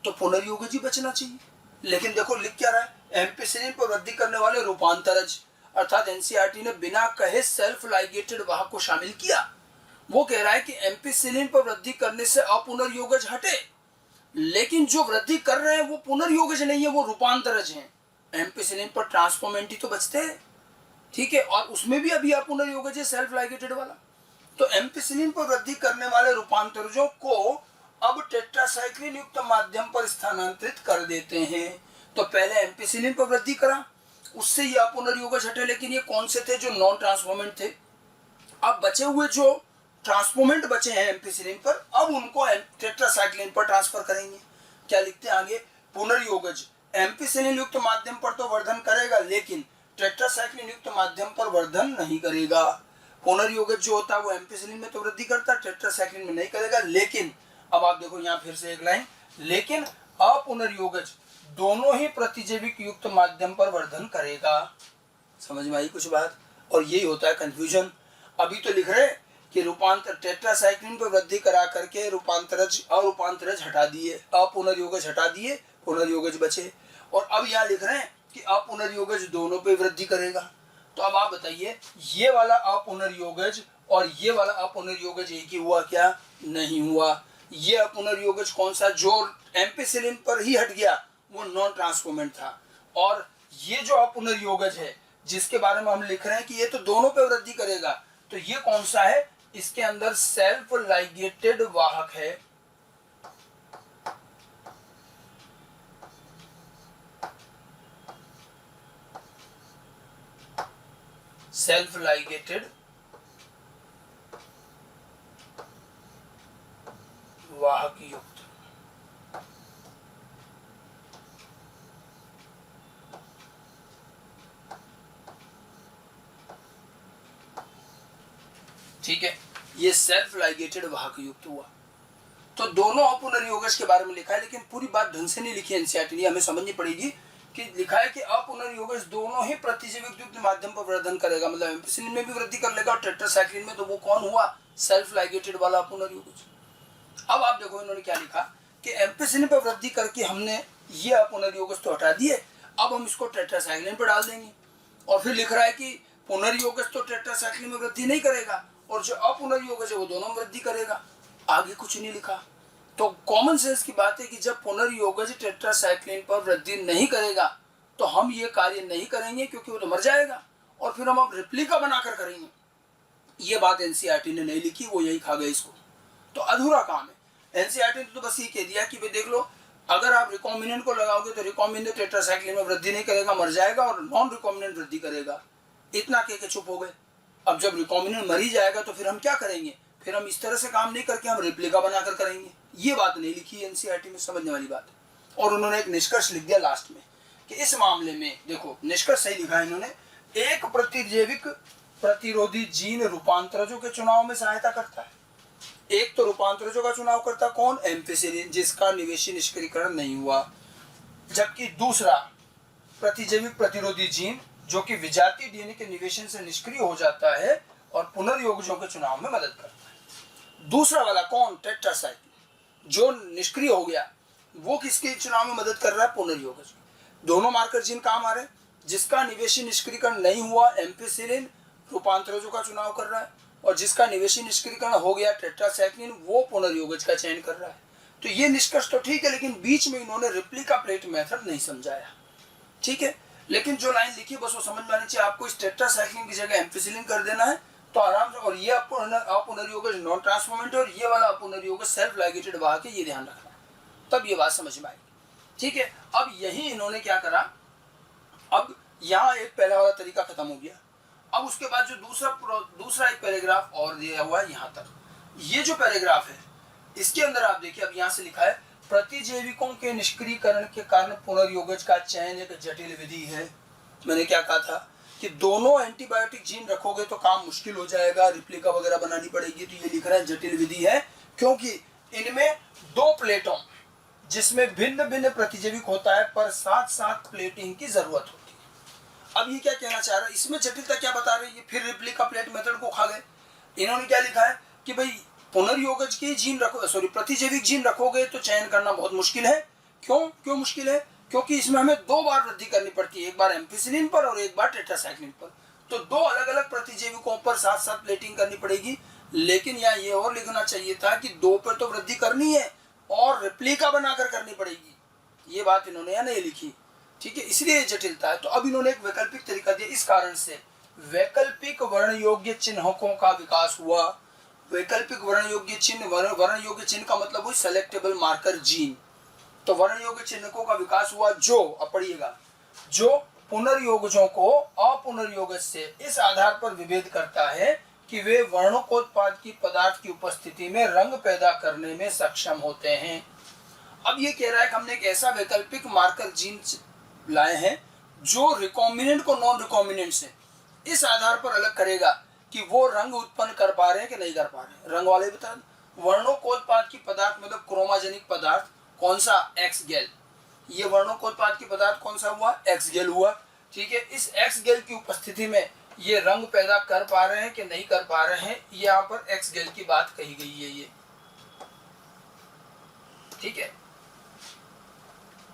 तो पुनर्योगज ही बचना चाहिए, लेकिन देखो लिख क्या रहा है, एम्पिसिलिन पर वृद्धि करने वाले रूपांतरज, अर्थात एनसीईआरटी ने बिना कहे सेल्फ लाइगेटेड वाहक को शामिल किया। वो कह रहा है कि एम्पिसिलिन पर वृद्धि करने से अपुनर्योगज हटे, लेकिन जो वृद्धि कर रहे हैं वो पुनर्योगज नहीं है, वो रूपांतरज हैं। एम्पिसिलिन पर ट्रांसफॉर्मेंट ही तो बचते हैं, ठीक है, और उसमें भी अभी अपुनर्योगज है सेल्फ लाइगेटेड वाला। तो एम्पिसिलिन पर वृद्धि करने वाले रूपांतरजों को अब टेट्रासाइक्लिन युक्त माध्यम पर स्थानांतरित कर देते हैं। तो पहले एम्पिसिलिन पर वृद्धि करा, उससे ये अपुनर्योगज हटे, लेकिन ये कौन से थे? जो नॉन ट्रांसफॉर्मेंट थे। अब बचे हुए जो ट्रांसफॉर्मेंट बचे हैं एम्पिसिलिन पर, अब उनको टेट्रासाइक्लिन पर ट्रांसफर करेंगे। क्या लिखते हैं आगे? पुनर्योगज एम्पिसिलिन युक्त माध्यम पर तो वर्धन करेगा, लेकिन टेट्रासाइक्लिन युक्त माध्यम पर वर्धन नहीं करेगा। पुनर्योगज जो होता है वो एम्पिसिलिन में तो वृद्धि करता है, टेट्रासाइक्लिन में नहीं करेगा। लेकिन अब आप देखो यहाँ फिर से एक लाइन, लेकिन अपुनर्योगज दोनों ही प्रतिजैविक युक्त माध्यम पर वर्धन करेगा। समझ में आई कुछ बात? और यही होता है कंफ्यूजन। अभी तो लिख रहे कि रूपांतर टेट्रासाइक्लिन पर वृद्धि करा करके रूपांतरज अरूपांतरज हटा दिए, अपुनर्योगज हटा दिए, पुनर्योगज बचे। और अब यहाँ लिख रहे हैं कि अपुनर्योगज दोनों पे वृद्धि करेगा। तो अब आप बताइए, ये वाला अपुनर्योगज और ये वाला अपुनर्योगज एक ही हुआ क्या? नहीं हुआ। ये अपुनर्योगज कौन सा? जो एम्पिसिलिन पर ही हट गया, वो नॉन ट्रांसफॉर्मेंट था। और ये जो अपुनर्योगज है जिसके बारे में हम लिख रहे हैं कि ये तो दोनों पे वृद्धि करेगा, तो ये कौन सा है? इसके अंदर सेल्फ लाइगेटेड वाहक है, सेल्फ लाइगेटेड वाहक युक्त। ठीक है, ये सेल्फ लाइगेटेड वाहक युक्त हुआ। तो दोनों अपुनर्योगज के बारे में लिखा है, लेकिन पूरी बात ढंग से नहीं लिखी है एनसीईआरटी ने, हमें समझनी पड़ेगी कि लिखा है कि अपुनर्योगज दोनों ही प्रतिजैविक युक्त माध्यम पर वर्धन करेगा, मतलब एम्पिसिलिन में भी वृद्धि कर लेगा और टेट्रासाइक्लिन में। तो वो कौन हुआ? सेल्फ लाइगेटेड वाला अपुनर्योगज। अब आप देखो इन्होंने क्या लिखा कि एम्पिसिलिन पर वृद्धि करके हमने ये अपुनर्योगज तो हटा दिए, अब हम इसको टेट्रासाइक्लिन पर डाल देंगे। और फिर लिख रहा है कि पुनर्योगज तो टेट्रासाइक्लिन में वृद्धि नहीं करेगा और जो अपुनर्योगज है वो दोनों में वृद्धि करेगा। आगे कुछ नहीं लिखा। तो कॉमन सेंस की बात है कि जब पुनर्योगज टेट्रासाइक्लिन पर वृद्धि नहीं करेगा तो हम ये कार्य नहीं करेंगे, क्योंकि वो तो मर जाएगा, और फिर हम अब रेप्लिका बनाकर करेंगे। ये बात एनसीईआरटी ने नहीं लिखी, वो यही खा गए इसको। तो अधूरा काम है। एनसीईआरटी ने तो बस ये कह दिया कि भाई देख लो, अगर आप रिकॉम्बिनेंट को लगाओगे तो रिकॉम्बिनेंट टेट्रासाइक्लिन में वृद्धि नहीं करेगा, मर जाएगा, और नॉन रिकॉम्बिनेंट वृद्धि करेगा। इतना कह के चुप हो गए। अब जब रिकॉम्बिनेंट मर ही जाएगा तो फिर हम क्या करेंगे? फिर हम इस तरह से काम नहीं करके हम रेप्लिका बनाकर करेंगे। ये बात नहीं लिखी है एनसीईआरटी में, समझने वाली बात है। और उन्होंने एक निष्कर्ष लिख दिया लास्ट में कि इस मामले में देखो, निष्कर्ष सही लिखा है इन्होंने, एक प्रतिजैविक प्रतिरोधी जीन रूपांतरजों के चुनाव में सहायता करता है। एक तो रूपांतरजों का चुनाव करता कौन? एम्पिसिलिन, जिसका निवेशी निष्क्रियकरण नहीं हुआ। जबकि दूसरा प्रतिजैविक प्रतिरोधी जीन जो कि विजातीय डीएनए के निवेशन से निष्क्रिय हो जाता है और पुनर्योगजों के चुनाव में मदद करता है। दूसरा वाला कौन? टेट्रासाइक्लिन, जो निष्क्रिय हो गया, वो किसके चुनाव में मदद कर रहा है? पुनर्योगज। दोनों मार्कर जीन काम आ रहे हैं। जिसका निवेशी निष्क्रियकरण नहीं हुआ एम्पिसिलिन रूपांतरजों का चुनाव कर रहा है, और जिसका निवेशी निष्क्रियकरण हो गया टेट्रासाइक्लिन, वो पुनर्योगज का चयन कर रहा है। तो ये निष्कर्ष तो ठीक है, लेकिन बीच में इन्होंने रेप्लिका प्लेट मेथड नहीं समझाया। ठीक है, लेकिन जो लाइन लिखी है बस वो समझ में आनी चाहिए। आपको इस टेट्रासाइक्लिन की जगह एम्फिसिलिन कर देना है तो आराम से। और ये आपको अपुनर्योगज नॉन ट्रांसफॉर्मेंट है और ये वाला अपुनर्योगज सेल्फ लाइगेटेड वाहक है, ये ध्यान रखना, तब ये बात समझ में आएगी। ठीक है, अब यही इन्होंने क्या करा, अब यहाँ एक पहला वाला तरीका खत्म हो गया। अब उसके बाद जो दूसरा एक पैराग्राफ और दिया हुआ है यहाँ तक, ये जो पैराग्राफ है इसके अंदर आप देखिए, अब यहाँ से लिखा है प्रतिजैविकों के निष्क्रियकरण के कारण पुनर्योगज का चयन एक जटिल विधि है। मैंने क्या कहा था कि दोनों एंटीबायोटिक जीन रखोगे तो काम मुश्किल हो जाएगा, रिप्लिका वगैरह बनानी पड़ेगी। तो ये लिख रहा है जटिल विधि है, क्योंकि इनमें दो प्लेटों जिसमें भिन्न भिन्न प्रतिजैविक होता है पर साथ साथ प्लेटिंग की जरूरत होती है। अब ये क्या कहना चाह रहा है, इसमें जटिलता क्या बता रही है, फिर रिप्लिका प्लेट मेथड को खा गए। इन्होंने क्या लिखा है कि भाई पुनर्योगज के जीन रखो, सॉरी प्रतिजैविक जीन रखोगे तो चयन करना बहुत मुश्किल है। क्यों मुश्किल है, क्योंकि इसमें हमें दो बार वृद्धि करनी पड़ती है, एक बार एम्फिसिलिन पर और एक बार टेट्रासाइक्लिन पर। तो दो अलग अलग प्रतिजैविकों पर साथ साथ प्लेटिंग करनी पड़ेगी। लेकिन यहाँ ये और लिखना चाहिए था कि दो पर तो वृद्धि करनी है और रेप्लिका बनाकर करनी पड़ेगी, ये बात इन्होंने यहाँ नहीं लिखी। ठीक है, इसलिए जटिलता है। तो अब इन्होंने एक वैकल्पिक तरीका दिया, इस कारण से वैकल्पिक वर्ण योग्य चिन्हों का विकास हुआ। वैकल्पिक वर्ण योग्य चिन्ह, वर्ण योग्य चिन्ह का मतलब हुई सेलेक्टेबल मार्कर जीन। तो वर्ण योग्य चिन्हों का विकास हुआ जो, अब पढ़िएगा, जो पुनर्योगजों को अपुनर्योगज से इस आधार पर विभेद करता है कि वे वर्णोत्पाद की पदार्थ की उपस्थिति में रंग पैदा करने में सक्षम होते हैं। अब ये कह रहा है कि हमने एक ऐसा वैकल्पिक मार्कर जीन लाए हैं जो रिकॉम्बिनेंट को नॉन रिकॉम्बिनेंट से इस आधार पर अलग करेगा कि वो रंग उत्पन्न कर पा रहे हैं कि नहीं कर पा रहे हैं। रंग वाले बता, वर्णोत्पाद की पदार्थ मतलब क्रोमाजेनिक पदार्थ कौन सा, एक्स गेल। ये वर्णोत्पाद की पदार्थ कौन सा हुआ, एक्स गेल हुआ। ठीक है, इस एक्स गेल की उपस्थिति में ये रंग पैदा कर पा रहे हैं कि नहीं कर पा रहे हैं, यहाँ पर एक्स गेल की बात कही गई है ये। ठीक है,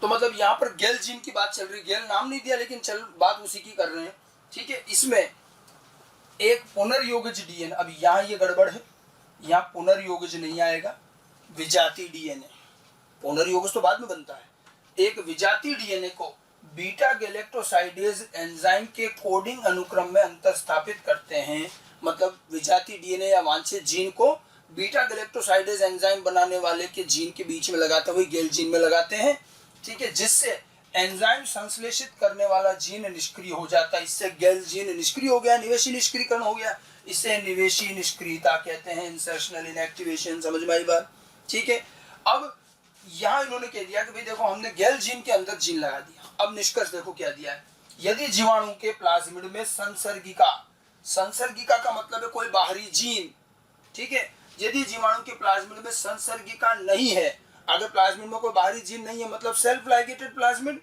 तो मतलब यहाँ पर गेल जीन की बात चल रही, गेल नाम नहीं दिया लेकिन चल बात उसी की कर रहे हैं। ठीक है, इसमें एक पुनर्योगज डीएनए, अब यहाँ ये गड़बड़ है, यहाँ पुनर्योगज नहीं आएगा, विजातीय डीएनए। पुनर्योगज तो बाद में बनता है। एक विजातीय डीएनए को बीटा गैलेक्टोसाइडेज एंजाइम के कोडिंग अनुक्रम में अंतर्स्थापित करते हैं। मतलब विजातीय डीएनए या वांछित जीन को बीटा गैलेक्टोसाइडेज एंजाइम बनाने वाले के जीन के बीच में लगाते हुए गेल जीन में लगाते हैं। ठीक है, जिससे एंजाइम संश्लेषित करने वाला जीन निष्क्रिय हो जाता है। इससे गेल जीन निष्क्रिय हो गया, निवेशी निष्क्रियकरण हो गया। इसे निवेशी निष्क्रियता कहते हैं, इंसर्शनल इनएक्टिवेशन। समझ में आई बात। ठीक है, अब यहाँ इन्होंने कह दिया कि भाई देखो हमने गेल जीन के अंदर जीन लगा दिया। अब निष्कर्ष देखो क्या दिया है, यदि जीवाणु के प्लाज्मिड में संसर्गिका, संसर्गिका का मतलब है कोई बाहरी जीन। ठीक है, यदि जीवाणु के प्लाज्मिड में संसर्गिका नहीं है, अगर प्लाज्मिड में कोई बाहरी जीन नहीं है मतलब सेल्फ लाइगेटेड प्लाज्मिड,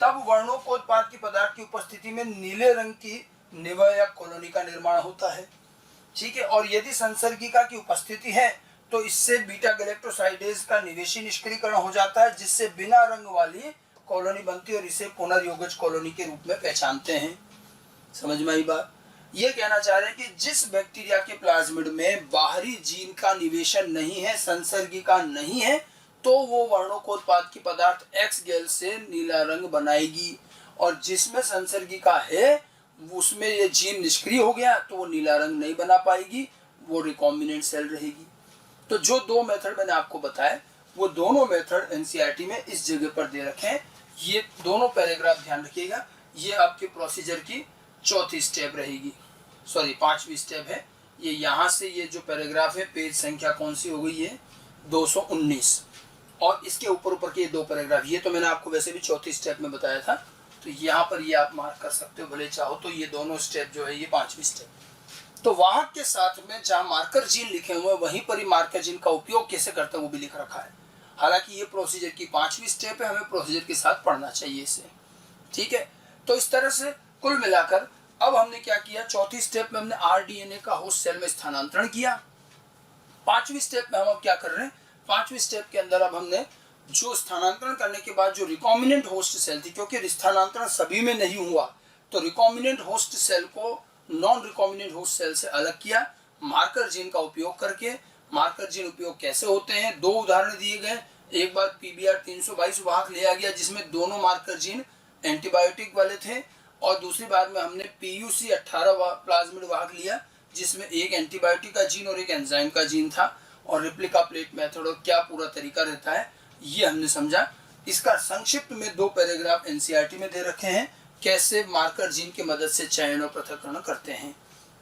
तब वर्णोत्पाद की पदार्थ की उपस्थिति में नीले रंग की निवयक कॉलोनी का निर्माण होता है। ठीक है, और यदि संसर्गिका की उपस्थिति है तो इससे बीटा गैलेक्टोसाइडेज का निवेशी निष्क्रियकरण हो जाता है, जिससे बिना रंग वाली कॉलोनी बनती है और इसे पुनर्योगज कॉलोनी के रूप में पहचानते हैं। समझ में आई बात। ये कहना चाह रहे हैं कि जिस बैक्टीरिया के प्लाज्मिड में बाहरी जीन का निवेशन नहीं है, संसर्गिका नहीं है, तो वो वर्णोत्पाद की पदार्थ एक्स गेल से नीला रंग बनाएगी, और जिसमें संसर्गिका है उसमें ये जीन निष्क्रिय हो गया तो वो नीला रंग नहीं बना पाएगी, वो रिकॉम्बिनेंट सेल रहेगी। तो जो दो मेथड मैंने आपको बताया वो दोनों मेथड एनसीईआरटी में इस जगह पर दे रखे हैं। ये दोनों पैराग्राफ ध्यान रखिएगा। ये आपके प्रोसीजर की चौथी स्टेप रहेगी, सॉरी 5वीं स्टेप है। ये यहाँ से ये जो पैराग्राफ है, पेज संख्या कौन सी हो गई है, 219, और इसके ऊपर के ये दो पैराग्राफ, ये तो मैंने आपको वैसे भी चौथी स्टेप में बताया था, तो यहाँ पर ये आप मार्क कर सकते हो भले चाहो तो। ये दोनों स्टेप जो है ये 5वीं स्टेप। तो वाहक के साथ में जहाँ मार्कर जीन लिखे हुए हैं वहीं पर ही मार्कर जीन का उपयोग कैसे करते हैं वो भी लिख रखा है। हालांकि ये प्रोसीजर की 5वीं स्टेप है, हमें प्रोसीजर के साथ पढ़ना चाहिए इसे। ठीक है, तो इस तरह से कुल मिलाकर अब हमने क्या किया, चौथी स्टेप में हमने आरडीएनए का होस्ट सेल में स्थानांतरण किया। 5वीं स्टेप में हम अब क्या कर रहे हैं, 5वीं स्टेप के अंदर अब हमने जो स्थानांतरण करने के बाद जो रिकॉम्बिनेंट होस्ट सेल थी, क्योंकि स्थानांतरण सभी में नहीं हुआ तो रिकॉम्बिनेंट होस्ट सेल को नॉन रिकॉम्बिनेंट होस्ट सेल से अलग किया मार्कर जीन का उपयोग करके। मार्कर जीन उपयोग कैसे होते हैं, दो उदाहरण दिए गए। एक बार पीबीआर 322 वाहक लिया गया जिसमें दोनों मार्कर जीन एंटीबायोटिक वाले थे और दूसरी बार में हमने PUC 18 प्लाज्मिड वाहक लिया जिसमें एक एंटीबायोटिक का जीन और एक एंजाइम का जीन था, और रेप्लिका प्लेट मेथड और क्या पूरा तरीका रहता है ये हमने समझा। इसका संक्षिप्त में 2 पैराग्राफ NCERT में दे रखे हैं, कैसे मार्कर जीन की मदद से चयन और पृथक्करण करते हैं।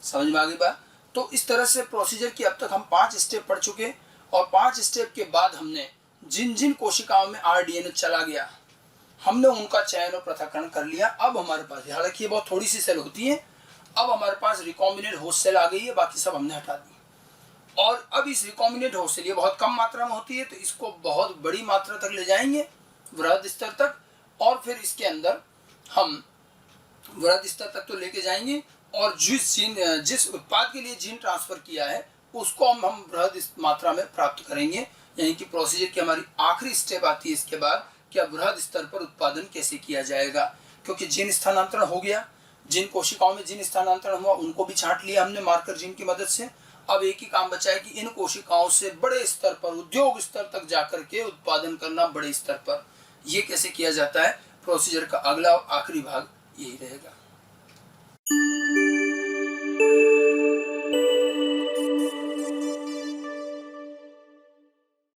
समझ में आ गई बात। तो इस तरह से प्रोसीजर की अब तक हम 5 स्टेप पढ़ चुके, और 5 स्टेप के बाद हमने जिन जिन कोशिकाओं में RDNA चला गया हमने उनका चयन और पृथक्करण कर लिया। अब हमारे पास, हालांकि ये बहुत थोड़ी सी सेल होती है, अब हमारे पास रिकॉम्बिनेंट होस्ट सेल आ गई है, बाकी सब हमने हटा दी। और अब इस रिकॉम्बिनेंट होस्ट सेल ये बहुत कम मात्रा में होती है, तो इसको बहुत बड़ी मात्रा तक ले जाएंगे, वृहद स्तर तक, और फिर इसके अंदर हम वृहद स्तर तक तो लेके जाएंगे, और जिस उत्पाद के लिए जीन ट्रांसफर किया है उसको हम वृहद मात्रा में प्राप्त करेंगे। यानी कि प्रोसीजर की हमारी आखिरी स्टेप आती है इसके बाद, क्या वृहद स्तर पर उत्पादन कैसे किया जाएगा। क्योंकि जीन स्थानांतरण हो गया, जिन कोशिकाओं में जीन स्थानांतरण हुआ उनको भी छांट लिया हमने मार्कर जीन की मदद से। अब एक ही काम बचा है कि इन कोशिकाओं से बड़े स्तर पर, उद्योग स्तर तक जाकर के उत्पादन करना बड़े स्तर पर। ये कैसे किया जाता है, प्रोसीजर का अगला और आखिरी भाग यही रहेगा।